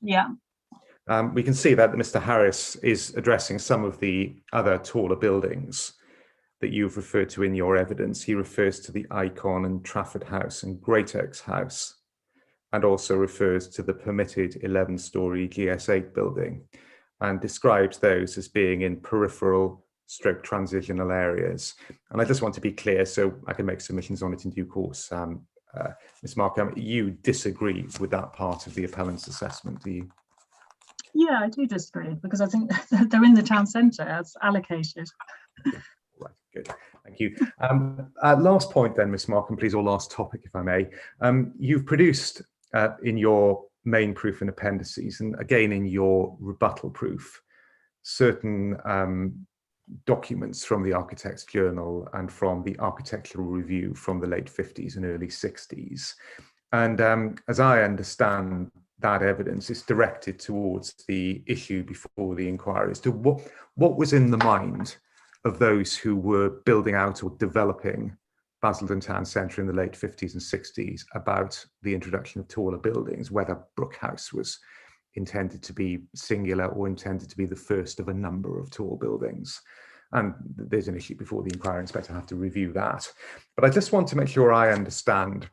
Yeah. We can see that Mr. Harris is addressing some of the other taller buildings that you've referred to in your evidence. He refers to the Icon and Trafford House and Great Oaks House, and also refers to the permitted 11-storey GS8 building, and describes those as being in peripheral stroke transitional areas. And I just want to be clear so I can make submissions on it in due course. Ms. Markham, you disagree with that part of the appellant's assessment, do you? Yeah, I do disagree, because I think they're in the town centre as allocated. Right, good, thank you. Last point then, Ms. Markham, please, or last topic, if I may. You've produced in your main proof and appendices, and again in your rebuttal proof, certain documents from the Architect's Journal and from the Architectural Review from the late 50s and early 60s. And as I understand that evidence, is directed towards the issue before the inquiry as to what was in the mind of those who were building out or developing Basildon Town Centre in the late 50s and 60s about the introduction of taller buildings, whether Brook House was intended to be singular or intended to be the first of a number of tall buildings. And there's an issue before the inquiry inspector have to review that. But I just want to make sure I understand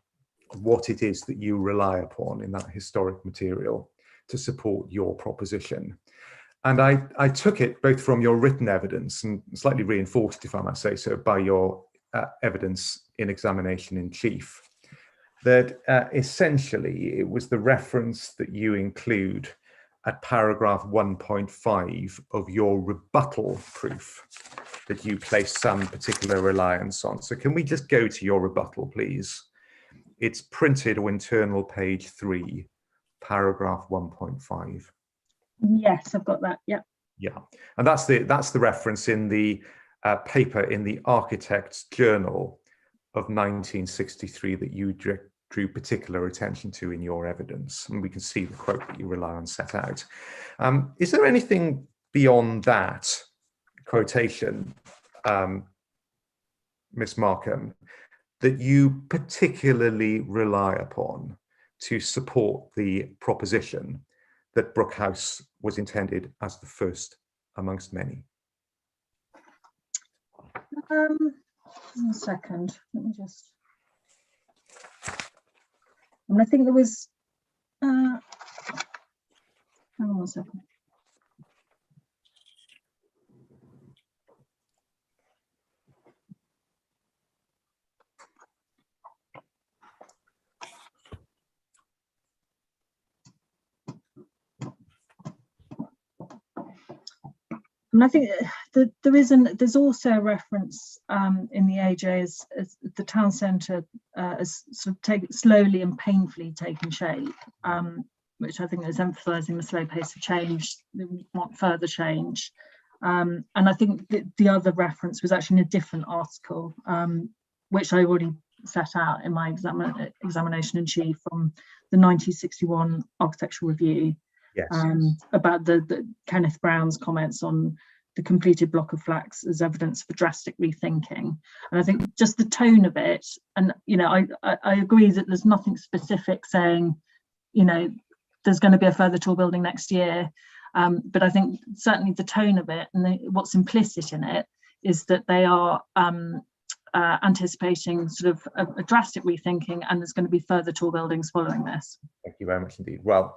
what it is that you rely upon in that historic material to support your proposition. And I took it both from your written evidence and slightly reinforced, if I must say so, by your evidence in examination in chief, that essentially it was the reference that you include at paragraph 1.5 of your rebuttal proof that you place some particular reliance on. So can we just go to your rebuttal, please? It's printed or internal page 3, paragraph 1.5. Yes, I've got that. Yeah. Yeah, and that's the reference in the paper in the Architect's Journal of 1963 that you drew particular attention to in your evidence, and we can see the quote that you rely on set out. Is there anything beyond that quotation, Miss Markham, that you particularly rely upon to support the proposition that Brook House was intended as the first amongst many? 1 second, let me just. And I think there was, hang on one second. And I think that there's also a reference in the AJ as the town centre as sort of slowly and painfully taking shape, which I think is emphasising the slow pace of change. We want further change, and I think the other reference was actually in a different article, which I already set out in my examination in chief from the 1961 Architectural Review. Yes. About the Kenneth Brown's comments on the completed block of flats as evidence for drastic rethinking. And I think just the tone of it, and I agree that there's nothing specific saying, there's going to be a further tall building next year. But I think certainly the tone of it and what's implicit in it is that they are anticipating sort of a drastic rethinking, and there's going to be further tall buildings following this. Thank you very much indeed. Well,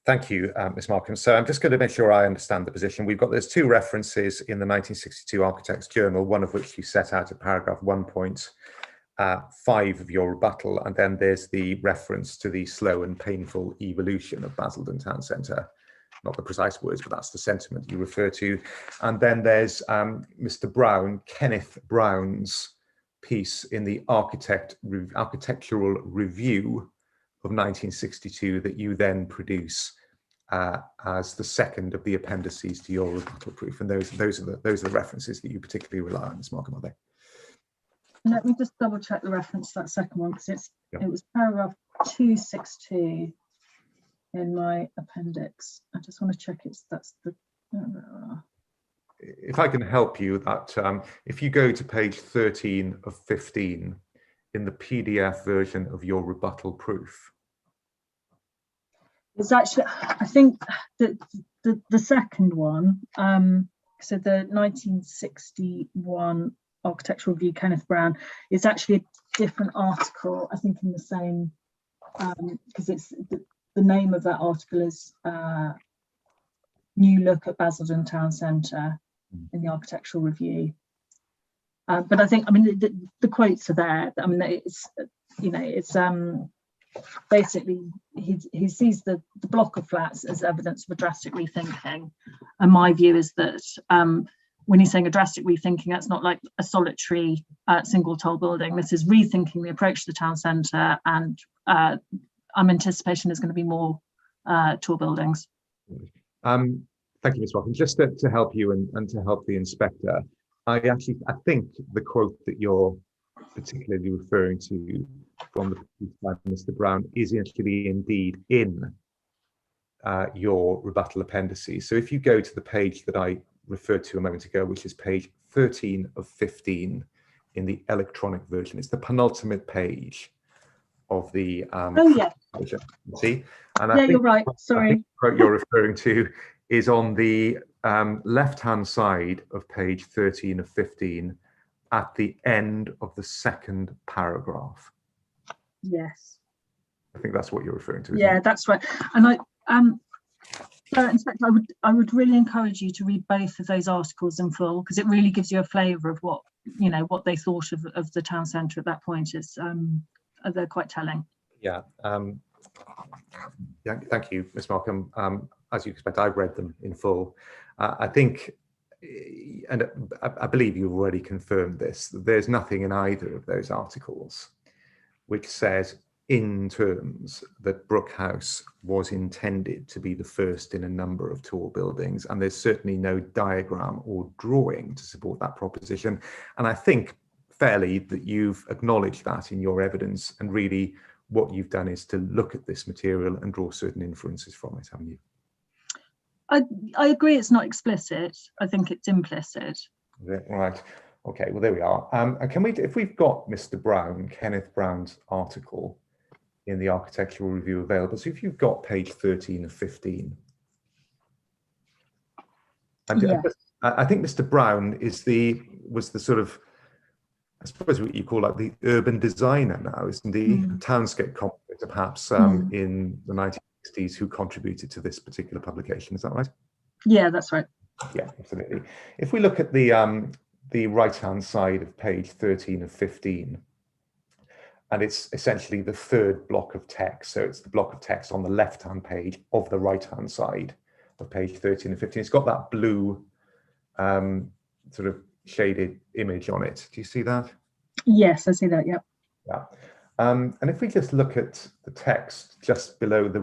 thank you, Ms. Markham. So I'm just going to make sure I understand the position. There's two references in the 1962 Architects Journal, one of which you set out at paragraph 1.5 of your rebuttal, and then there's the reference to the slow and painful evolution of Basildon Town Centre. Not the precise words, but that's the sentiment you refer to. And then there's Mr. Brown, Kenneth Brown's piece in the Architectural Review of 1962 that you then produce as the second of the appendices to your rebuttal proof, and those are the references that you particularly rely on, Ms. Markham, are they? Let me just double check the reference to that second one, because it was paragraph 262 in my appendix. I just want to check that's the. If I can help you, that if you go to page 13 of 15 in the PDF version of your rebuttal proof. It's actually, I think the second one, so the 1961 Architectural Review, Kenneth Brown, is actually a different article, I think in the same, because it's the name of that article is New Look at Basildon Town Centre in the Architectural Review. But I think, the quotes are there. It's, it's basically he sees the block of flats as evidence of a drastic rethinking. And my view is that when he's saying a drastic rethinking, that's not like a solitary single tall building. This is rethinking the approach to the town centre, and I'm anticipating there's going to be more tall buildings. Thank you, Ms. Watkin. Just to help you and to help the inspector, I think the quote that you're particularly referring to from the piece by Mr. Brown is actually indeed in your rebuttal appendices. So if you go to the page that I referred to a moment ago, which is page 13 of 15 in the electronic version, it's the penultimate page of the version. See? And I think, you're right. Sorry. I think the quote you're referring to is on the left-hand side of page 13 of 15 at the end of the second paragraph. Yes. I think that's what you're referring to. Yeah, that's right. And in fact, I would really encourage you to read both of those articles in full, because it really gives you a flavour of what they thought of the town centre at that point. They're quite telling. Yeah. Yeah. Thank you, Ms. Markham. As you expect, I've read them in full. I think, and I believe you've already confirmed this, there's nothing in either of those articles which says in terms that Brook House was intended to be the first in a number of tall buildings, and there's certainly no diagram or drawing to support that proposition. And I think fairly that you've acknowledged that in your evidence, and really what you've done is to look at this material and draw certain inferences from it, haven't you? I agree it's not explicit. I think it's implicit. Right. Okay, well, there we are. Can we, if we've got Mr. Brown, Kenneth Brown's article in the Architectural Review available, so if you've got page 13 of 15. And yeah. I think Mr. Brown was the sort of, I suppose what you call like the urban designer now, isn't he? Townscape competition perhaps in the 1960s who contributed to this particular publication. Is that right? Yeah, that's right. Yeah, absolutely. If we look at the right-hand side of page 13 of 15, and it's essentially the third block of text. So it's the block of text on the left-hand page of the right-hand side of page 13 and 15. It's got that blue sort of shaded image on it. Do you see that? Yes, I see that. Yep. Yeah. And if we just look at the text just below the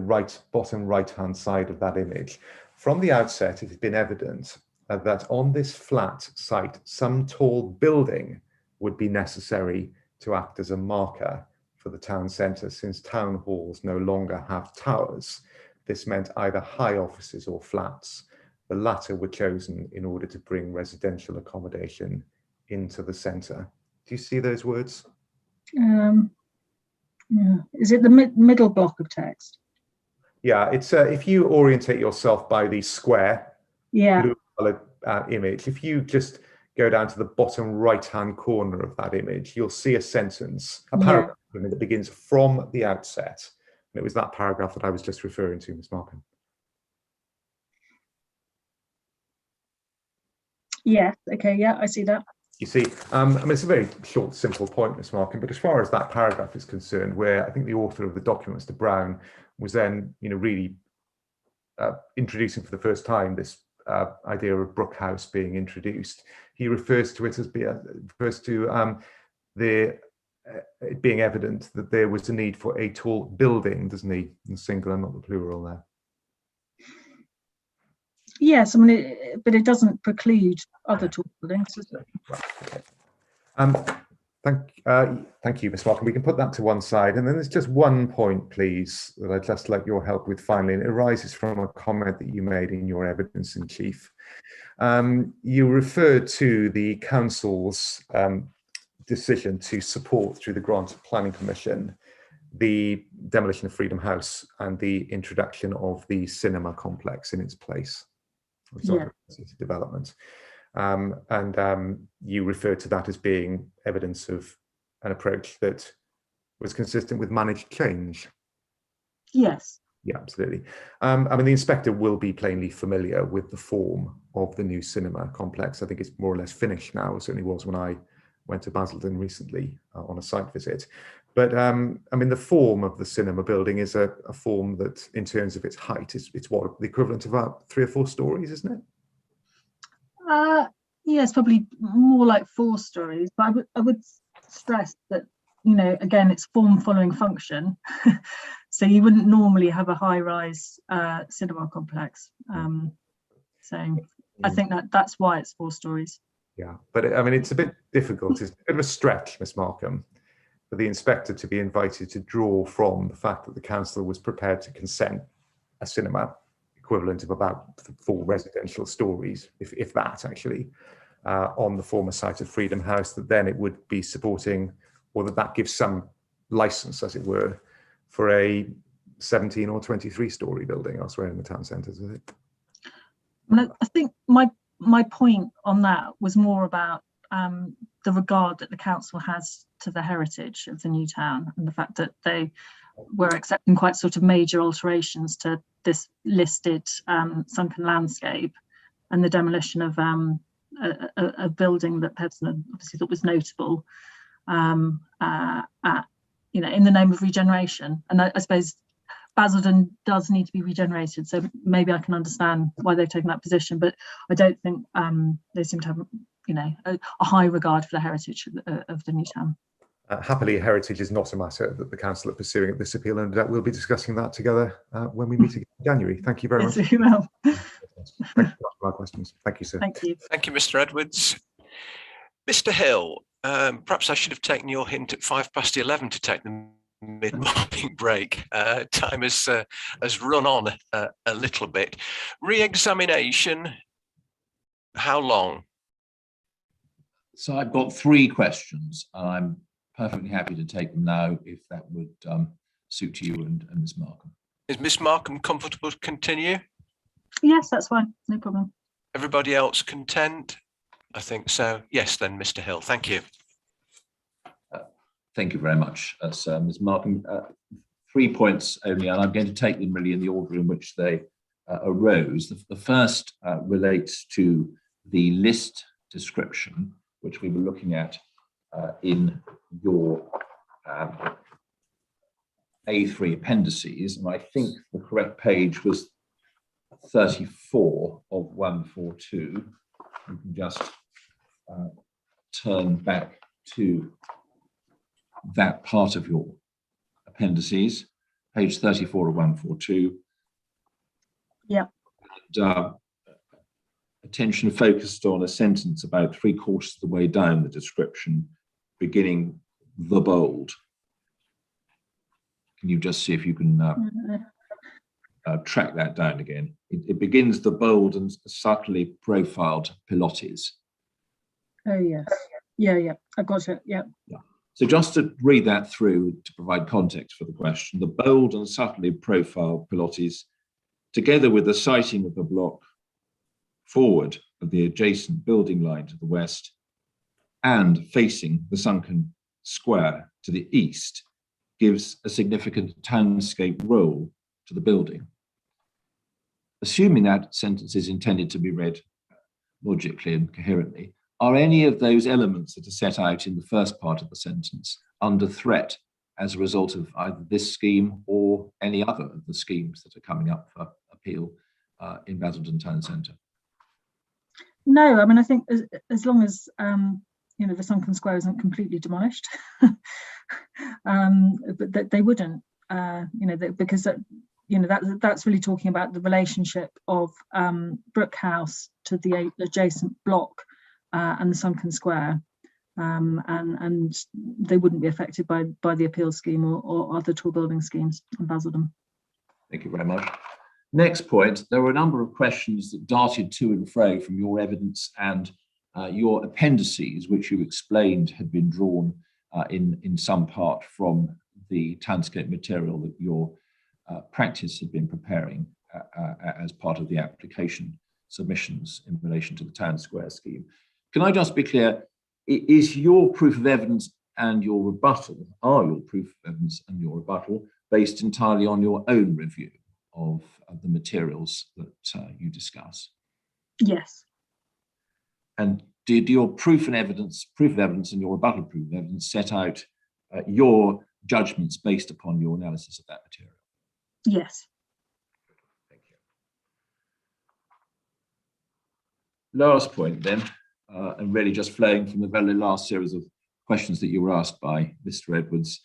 bottom right-hand side of that image, from the outset, it has been evident that on this flat site, some tall building would be necessary to act as a marker for the town centre, since town halls no longer have towers. This meant either high offices or flats. The latter were chosen in order to bring residential accommodation into the centre. Do you see those words? Yeah. Is it the middle block of text? Yeah, it's if you orientate yourself by the square blue coloured image, if you just go down to the bottom right-hand corner of that image, you'll see a sentence, a paragraph that begins from the outset. And it was that paragraph that I was just referring to, Ms. Markham. Yeah, okay, yeah, I see that. You see, I mean, it's a very short, simple point, Ms. Markham, but as far as that paragraph is concerned, where I think the author of the document, Mr. Brown, was then, really introducing for the first time this idea of Brook House being introduced. He refers to it as it being evident that there was a need for a tall building, doesn't he? In singular, not the plural there. Yes, I mean, but it doesn't preclude other tall buildings, does it? Right, okay. Thank you, Ms. Markham. We can put that to one side. And then there's just one point, please, that I'd just like your help with finally. And it arises from a comment that you made in your evidence in chief. You referred to the council's decision to support, through the grant of planning permission, the demolition of Freedom House and the introduction of the cinema complex in its place. Development. You referred to that as being evidence of an approach that was consistent with managed change. Yes. Yeah, absolutely. I mean, the inspector will be plainly familiar with the form of the new cinema complex. I think it's more or less finished now. It certainly was when I went to Basildon recently on a site visit. But I mean, the form of the cinema building is a form that, in terms of its height, it's what, the equivalent of about 3 or 4 stories, isn't it? Yes, probably more like 4 stories. But I would stress that, again, it's form following function. So you wouldn't normally have a high-rise cinema complex. So I think that's why it's 4 stories. Yeah, but I mean, it's a bit difficult. It's a bit of a stretch, Miss Markham, for the inspector to be invited to draw from the fact that the council was prepared to consent a cinema equivalent of about 4 residential stories, if that actually, on the former site of Freedom House, that then it would be supporting, or that gives some license, as it were, for a 17 or 23 story building elsewhere in the town centres, is it? I think my point on that was more about the regard that the council has to the heritage of the new town, and the fact that they were accepting quite sort of major alterations to this listed sunken landscape, and the demolition of a building that Pevsner obviously thought was notable, in the name of regeneration. And I suppose Basildon does need to be regenerated, so maybe I can understand why they've taken that position, but I don't think they seem to have, a high regard for the heritage of the new town. Happily, heritage is not a matter that the council are pursuing at this appeal, and we'll be discussing that together when we meet again in January. Thank you very much. Yes, we will. Thank you for answering my questions. Thank you, sir. Thank you. Thank you, Mr. Edwards. Mr. Hill, perhaps I should have taken your hint at 11:05 to take the mid-morning break. Time has run on a little bit. Re-examination, how long? So I've got 3 questions. I'm perfectly happy to take them now if that would suit you and Ms. Markham. Is Ms. Markham comfortable to continue? Yes, that's fine. No problem. Everybody else content? I think so. Yes, then, Mr. Hill. Thank you. Thank you very much, sir. Ms. Markham, 3 points only, and I'm going to take them really in the order in which they arose. The first relates to the list description, which we were looking at in your A3 appendices, and I think the correct page was 34 of 142. You can just turn back to that part of your appendices, page 34 of 142. Yeah. And attention focused on a sentence about 3/4 of the way down the description, beginning the bold. Can you just see if you can track that down again? It begins the bold and subtly profiled pilotis. Oh yes. Yeah. I got it. Yeah. So just to read that through to provide context for the question, the bold and subtly profiled pilotis, together with the sighting of the block forward of the adjacent building line to the west and facing the sunken square to the east, gives a significant townscape role to the building. Assuming that sentence is intended to be read logically and coherently, are any of those elements that are set out in the first part of the sentence under threat as a result of either this scheme or any other of the schemes that are coming up for appeal in Basildon Town Centre? No, I mean, I think as long as the sunken square isn't completely demolished, but they wouldn't, because that's really talking about the relationship of Brook House to the adjacent block and the sunken square, and they wouldn't be affected by the appeal scheme or other tall building schemes in Basildon. Thank you very much. Next point, there were a number of questions that darted to and fro from your evidence and your appendices, which you explained had been drawn in some part from the Townscape material that your practice had been preparing as part of the application submissions in relation to the Town Square scheme. Can I just be clear, is your proof of evidence and your rebuttal, are your proof of evidence and your rebuttal based entirely on your own review of the materials that you discuss? Yes. And did your proof of evidence and your rebuttal proof of evidence set out your judgments based upon your analysis of that material? Yes. Thank you. Last point then, and really just flowing from the very last series of questions that you were asked by Mr. Edwards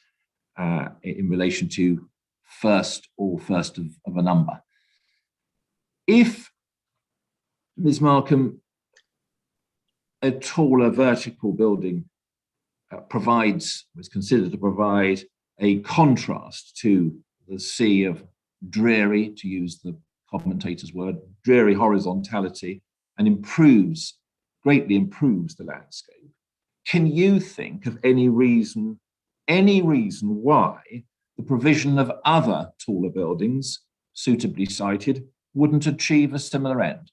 in relation to first of a number. If, Ms. Markham, a taller vertical building was considered to provide a contrast to the sea of dreary, to use the commentator's word, dreary horizontality, and greatly improves the landscape, can you think of any reason why the provision of other taller buildings, suitably sited, wouldn't achieve a similar end?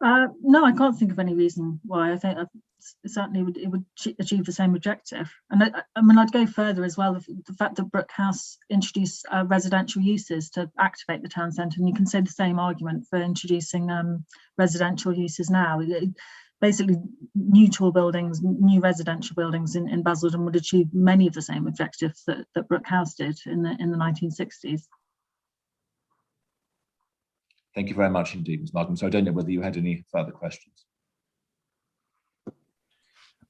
No, I can't think of any reason why. I think certainly it would achieve the same objective. And I mean, I'd go further as well. The fact that Brook House introduced residential uses to activate the town centre, and you can say the same argument for introducing residential uses now. Basically, new tall buildings, new residential buildings in Basildon would achieve many of the same objectives that Brook House did in the 1960s. Thank you very much indeed, Ms. Markham. So I don't know whether you had any further questions.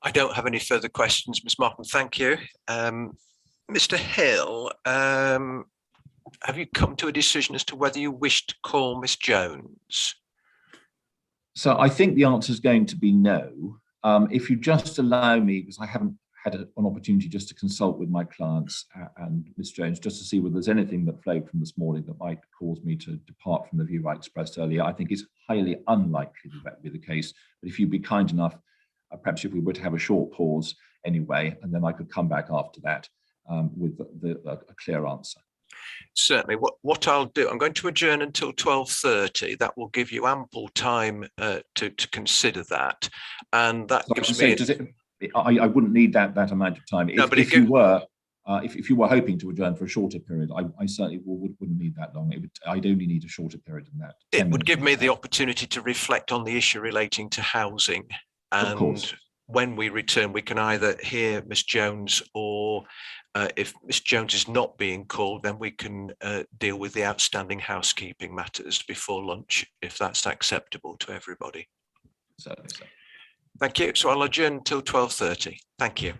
I don't have any further questions, Ms. Markham. Thank you. Mr. Hill, have you come to a decision as to whether you wish to call Miss Jones? So I think the answer is going to be no. If you just allow me, because I haven't had an opportunity just to consult with my clients and Ms. Jones, just to see whether there's anything that flowed from this morning that might cause me to depart from the view I expressed earlier. I think it's highly unlikely that would be the case. But if you'd be kind enough, perhaps if we were to have a short pause anyway, and then I could come back after that with a clear answer. Certainly. What I'll do, I'm going to adjourn until 12:30. That will give you ample time to consider that, and that gives me. I wouldn't need that amount of time. No, but if you were, If you were hoping to adjourn for a shorter period, I certainly wouldn't need that long. I'd only need a shorter period than that. It would give me the opportunity to reflect on the issue relating to housing. And of course, when we return, we can either hear Ms Jones, or if Ms Jones is not being called, then we can deal with the outstanding housekeeping matters before lunch, if that's acceptable to everybody. certainly so. Thank you. So I'll adjourn till 12:30. Thank you.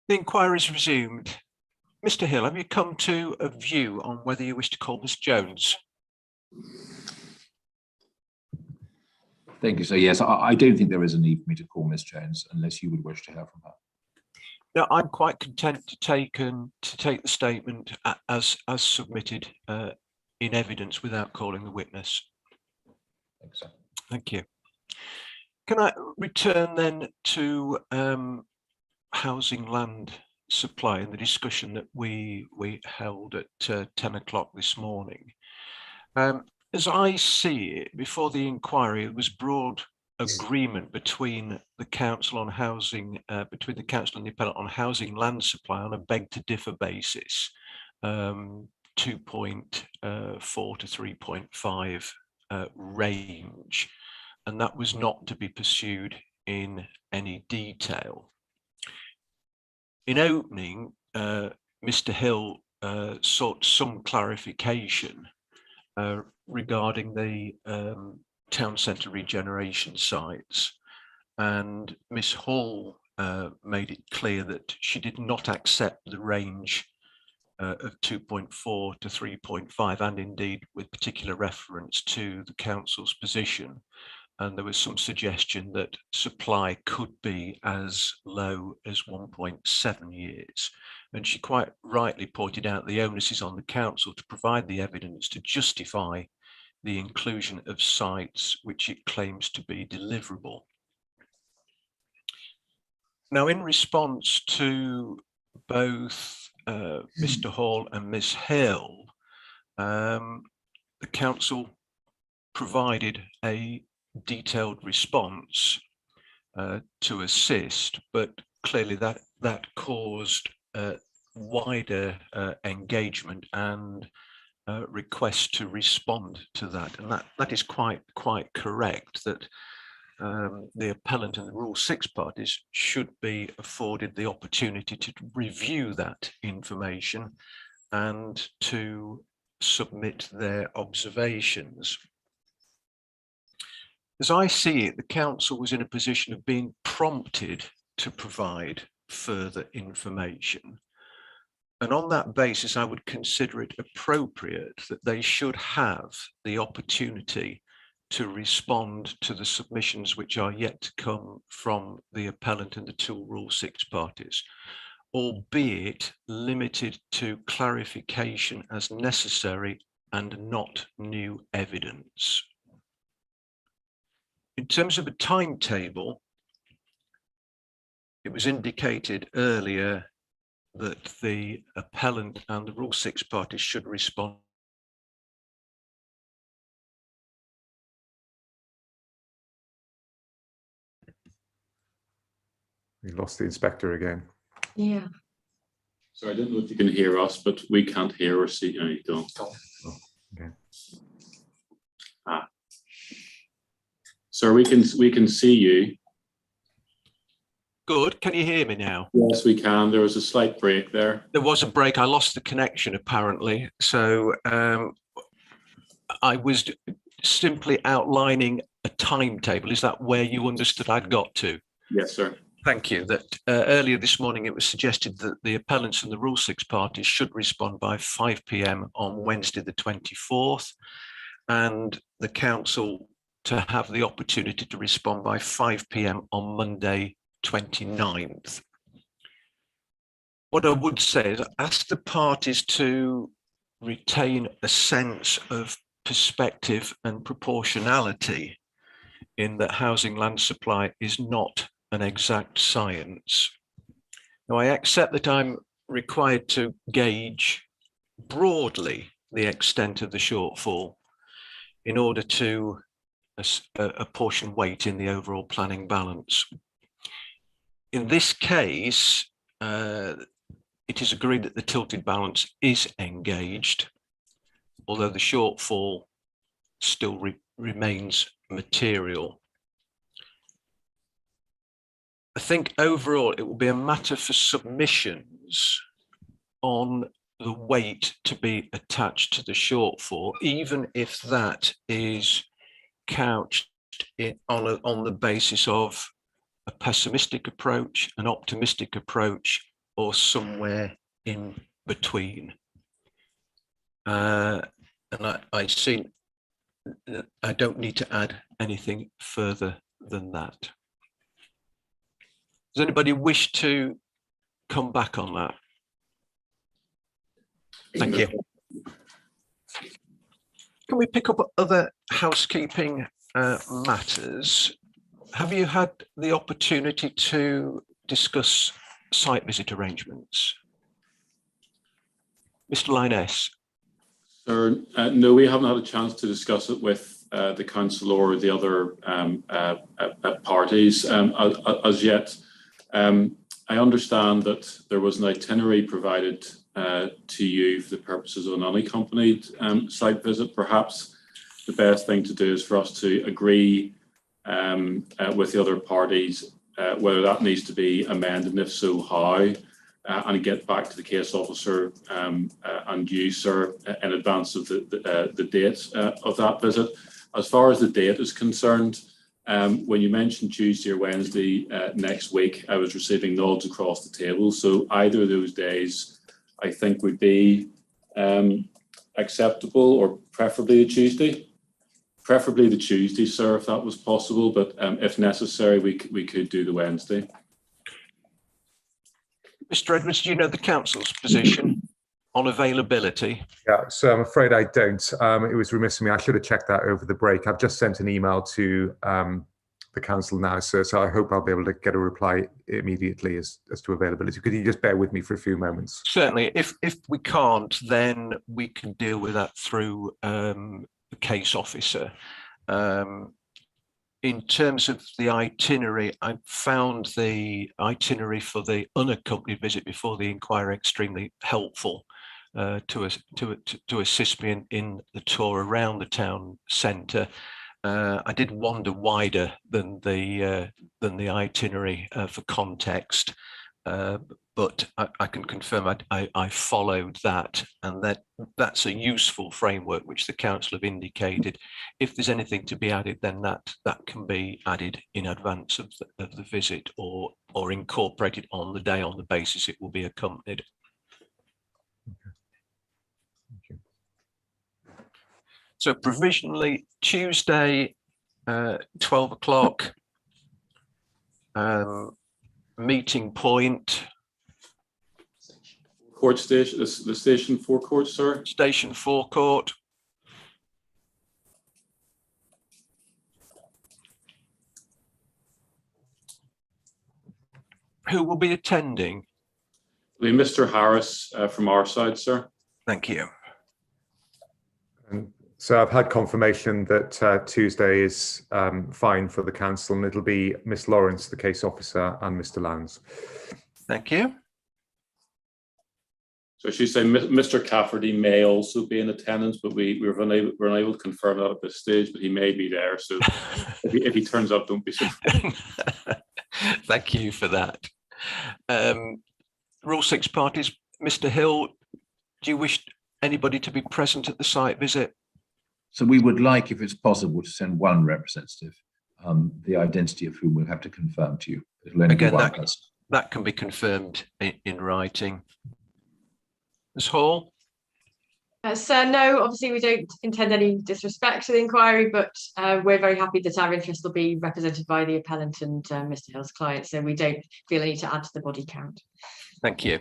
The inquiry is resumed. Mr. Hill, have you come to a view on whether you wish to call Ms. Jones? Thank you. So yes, I don't think there is a need for me to call Ms. Jones unless you would wish to hear from her. No, I'm quite content to take the statement as submitted in evidence without calling the witness. Thanks, sir. Thank you. Can I return then to housing land supply and the discussion that we held at 10 o'clock this morning? As I see it, before the inquiry, there was broad agreement between the council on housing, between the council and the appellant on housing land supply on a beg to differ basis, 2.4 to 3.5 range, and that was not to be pursued in any detail. In opening, Mr. Hill sought some clarification regarding the town centre regeneration sites, and Miss Hall made it clear that she did not accept the range of 2.4 to 3.5, and indeed with particular reference to the council's position. And there was some suggestion that supply could be as low as 1.7 years. And she quite rightly pointed out the onus is on the council to provide the evidence to justify the inclusion of sites which it claims to be deliverable. Now, in response to both Mr. Hall and Ms. Hill, the council provided a detailed response to assist, but clearly that caused wider engagement and requests to respond to that, and that is quite correct, that the appellant and the Rule 6 parties should be afforded the opportunity to review that information and to submit their observations. As I see it, the council was in a position of being prompted to provide further information. And on that basis, I would consider it appropriate that they should have the opportunity to respond to the submissions which are yet to come from the appellant and the two Rule 6 parties, albeit limited to clarification as necessary and not new evidence. In terms of a timetable, it was indicated earlier that the appellant and the Rule 6 parties should respond . We lost the inspector again. Yeah. So I don't know if you can hear us, but we can't hear or see. No, you don't. Oh, okay. Sir, we can see you. Good. Can you hear me now? Yes, we can. There was a slight break there. There was a break. I lost the connection apparently. So I was simply outlining a timetable. Is that where you understood I'd got to? Yes, sir. Thank you. That earlier this morning it was suggested that the appellants and the Rule 6 parties should respond by 5 p.m. on Wednesday the 24th, and the council to have the opportunity to respond by 5 p.m. on Monday 29th. What I would say is ask the parties to retain a sense of perspective and proportionality in that housing land supply is not an exact science. Now, I accept that I'm required to gauge broadly the extent of the shortfall in order to apportion weight in the overall planning balance. In this case, it is agreed that the tilted balance is engaged, although the shortfall still remains material. I think overall it will be a matter for submissions on the weight to be attached to the shortfall, even if that is couched on the basis of a pessimistic approach, an optimistic approach, or somewhere in between. And I see I don't need to add anything further than that. Does anybody wish to come back on that? Thank you. Can we pick up other housekeeping matters? Have you had the opportunity to discuss site visit arrangements? Mr. Lynes. Sir, no, we haven't had a chance to discuss it with the council or the other parties as yet. I understand that there was an itinerary provided to you for the purposes of an unaccompanied site visit. Perhaps the best thing to do is for us to agree with the other parties whether that needs to be amended, and if so, how, and get back to the case officer and you, sir, in advance of the date of that visit. As far as the date is concerned, when you mentioned Tuesday or Wednesday next week, I was receiving nods across the table. So either of those days, I think, would be acceptable, or preferably the Tuesday. Preferably the Tuesday, sir, if that was possible. But if necessary, we could do the Wednesday. Mr. Edwards, do you know the council's position on availability? Yeah, so I'm afraid I don't. It was remiss of me. I should have checked that over the break. I've just sent an email to the council now, sir, so I hope I'll be able to get a reply immediately as to availability. Could you just bear with me for a few moments? Certainly. If we can't, then we can deal with that through the case officer. In terms of the itinerary, I found the itinerary for the unaccompanied visit before the inquiry extremely helpful to assist me in the tour around the town centre. I did wander wider than the itinerary for context, but I can confirm I followed that, and that's a useful framework which the council have indicated. If there's anything to be added, then that can be added in advance of the visit, or incorporated on the day on the basis it will be accompanied. Okay. Thank you. So provisionally Tuesday, 12 o'clock, meeting point. Court station, the station forecourt, sir. Station forecourt. Who will be attending? It'll be Mr. Harris from our side, sir. Thank you. So I've had confirmation that Tuesday is fine for the council, and it'll be Miss Lawrence, the case officer, and Mr. Lowndes. Thank you. So she said Mr. Cafferty may also be in attendance, but we're unable to confirm that at this stage, but he may be there. So if he turns up, don't be surprised. Thank you for that. Rule 6 parties. Mr. Hill, do you wish anybody to be present at the site visit? So we would like, if it's possible, to send one representative, the identity of whom we'll have to confirm to you. It'll only Again, be one person. That can be confirmed in writing. Ms. Hall? So no, obviously we don't intend any disrespect to the inquiry, but we're very happy that our interest will be represented by the appellant and Mr. Hill's client, so we don't feel a need to add to the body count. Thank you.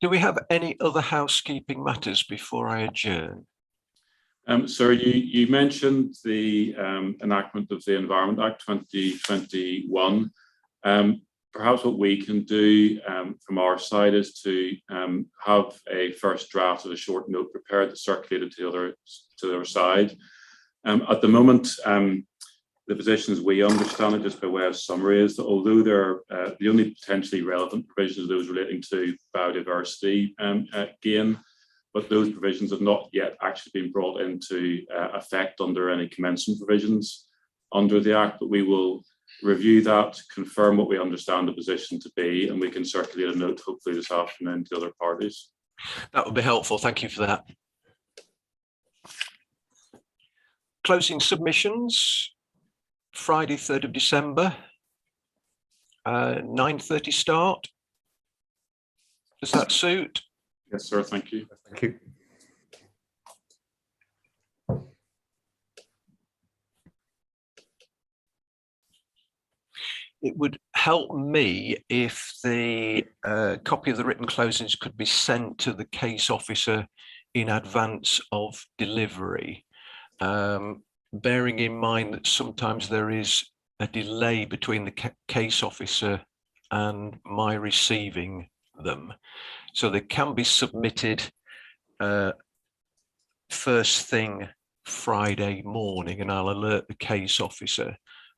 Do we have any other housekeeping matters before I adjourn? Sir, you mentioned the enactment of the Environment Act 2021. Perhaps what we can do from our side is to have a first draft of a short note prepared to circulate it to the other side. At the moment, the positions we understand it, just by way of summary, is that although they're the only potentially relevant provisions are those relating to biodiversity gain, but those provisions have not yet actually been brought into effect under any commencement provisions under the Act. But we will review that, confirm what we understand the position to be, and we can circulate a note hopefully this afternoon to other parties. That would be helpful. Thank you for that. Closing submissions, Friday, 3rd of December. 9:30 start. Does that suit? Yes, sir. Thank you. Thank you. It would help me if the copy of the written closings could be sent to the case officer in advance of delivery, bearing in mind that sometimes there is a delay between the case officer and my receiving them. So they can be submitted first thing Friday morning, and I'll alert the case officer.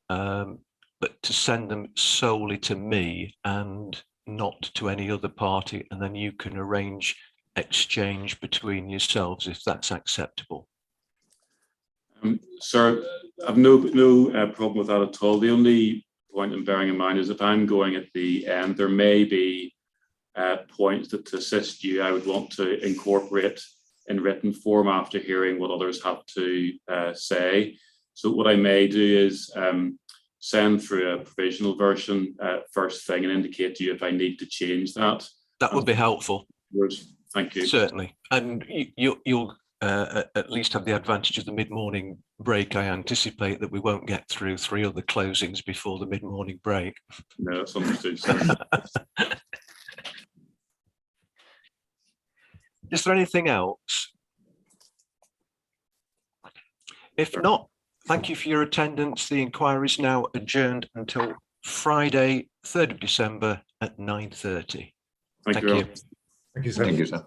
But to send them solely to me and not to any other party, and then you can arrange exchange between yourselves if that's acceptable. Sir, I've no problem with that at all. The only point I'm bearing in mind is if I'm going at the end, there may be points that to assist you, I would want to incorporate in written form after hearing what others have to say. So what I may do is send through a provisional version first thing and indicate to you if I need to change that. That would be helpful. Thank you. Certainly. And you'll at least have the advantage of the mid-morning break. I anticipate that we won't get through 3 other closings before the mid-morning break. No, that's understood, sir. Is there anything else? If not, thank you for your attendance. The inquiry is now adjourned until Friday, 3rd of December at 9:30. Thank you. Thank you, sir. Thank you, sir.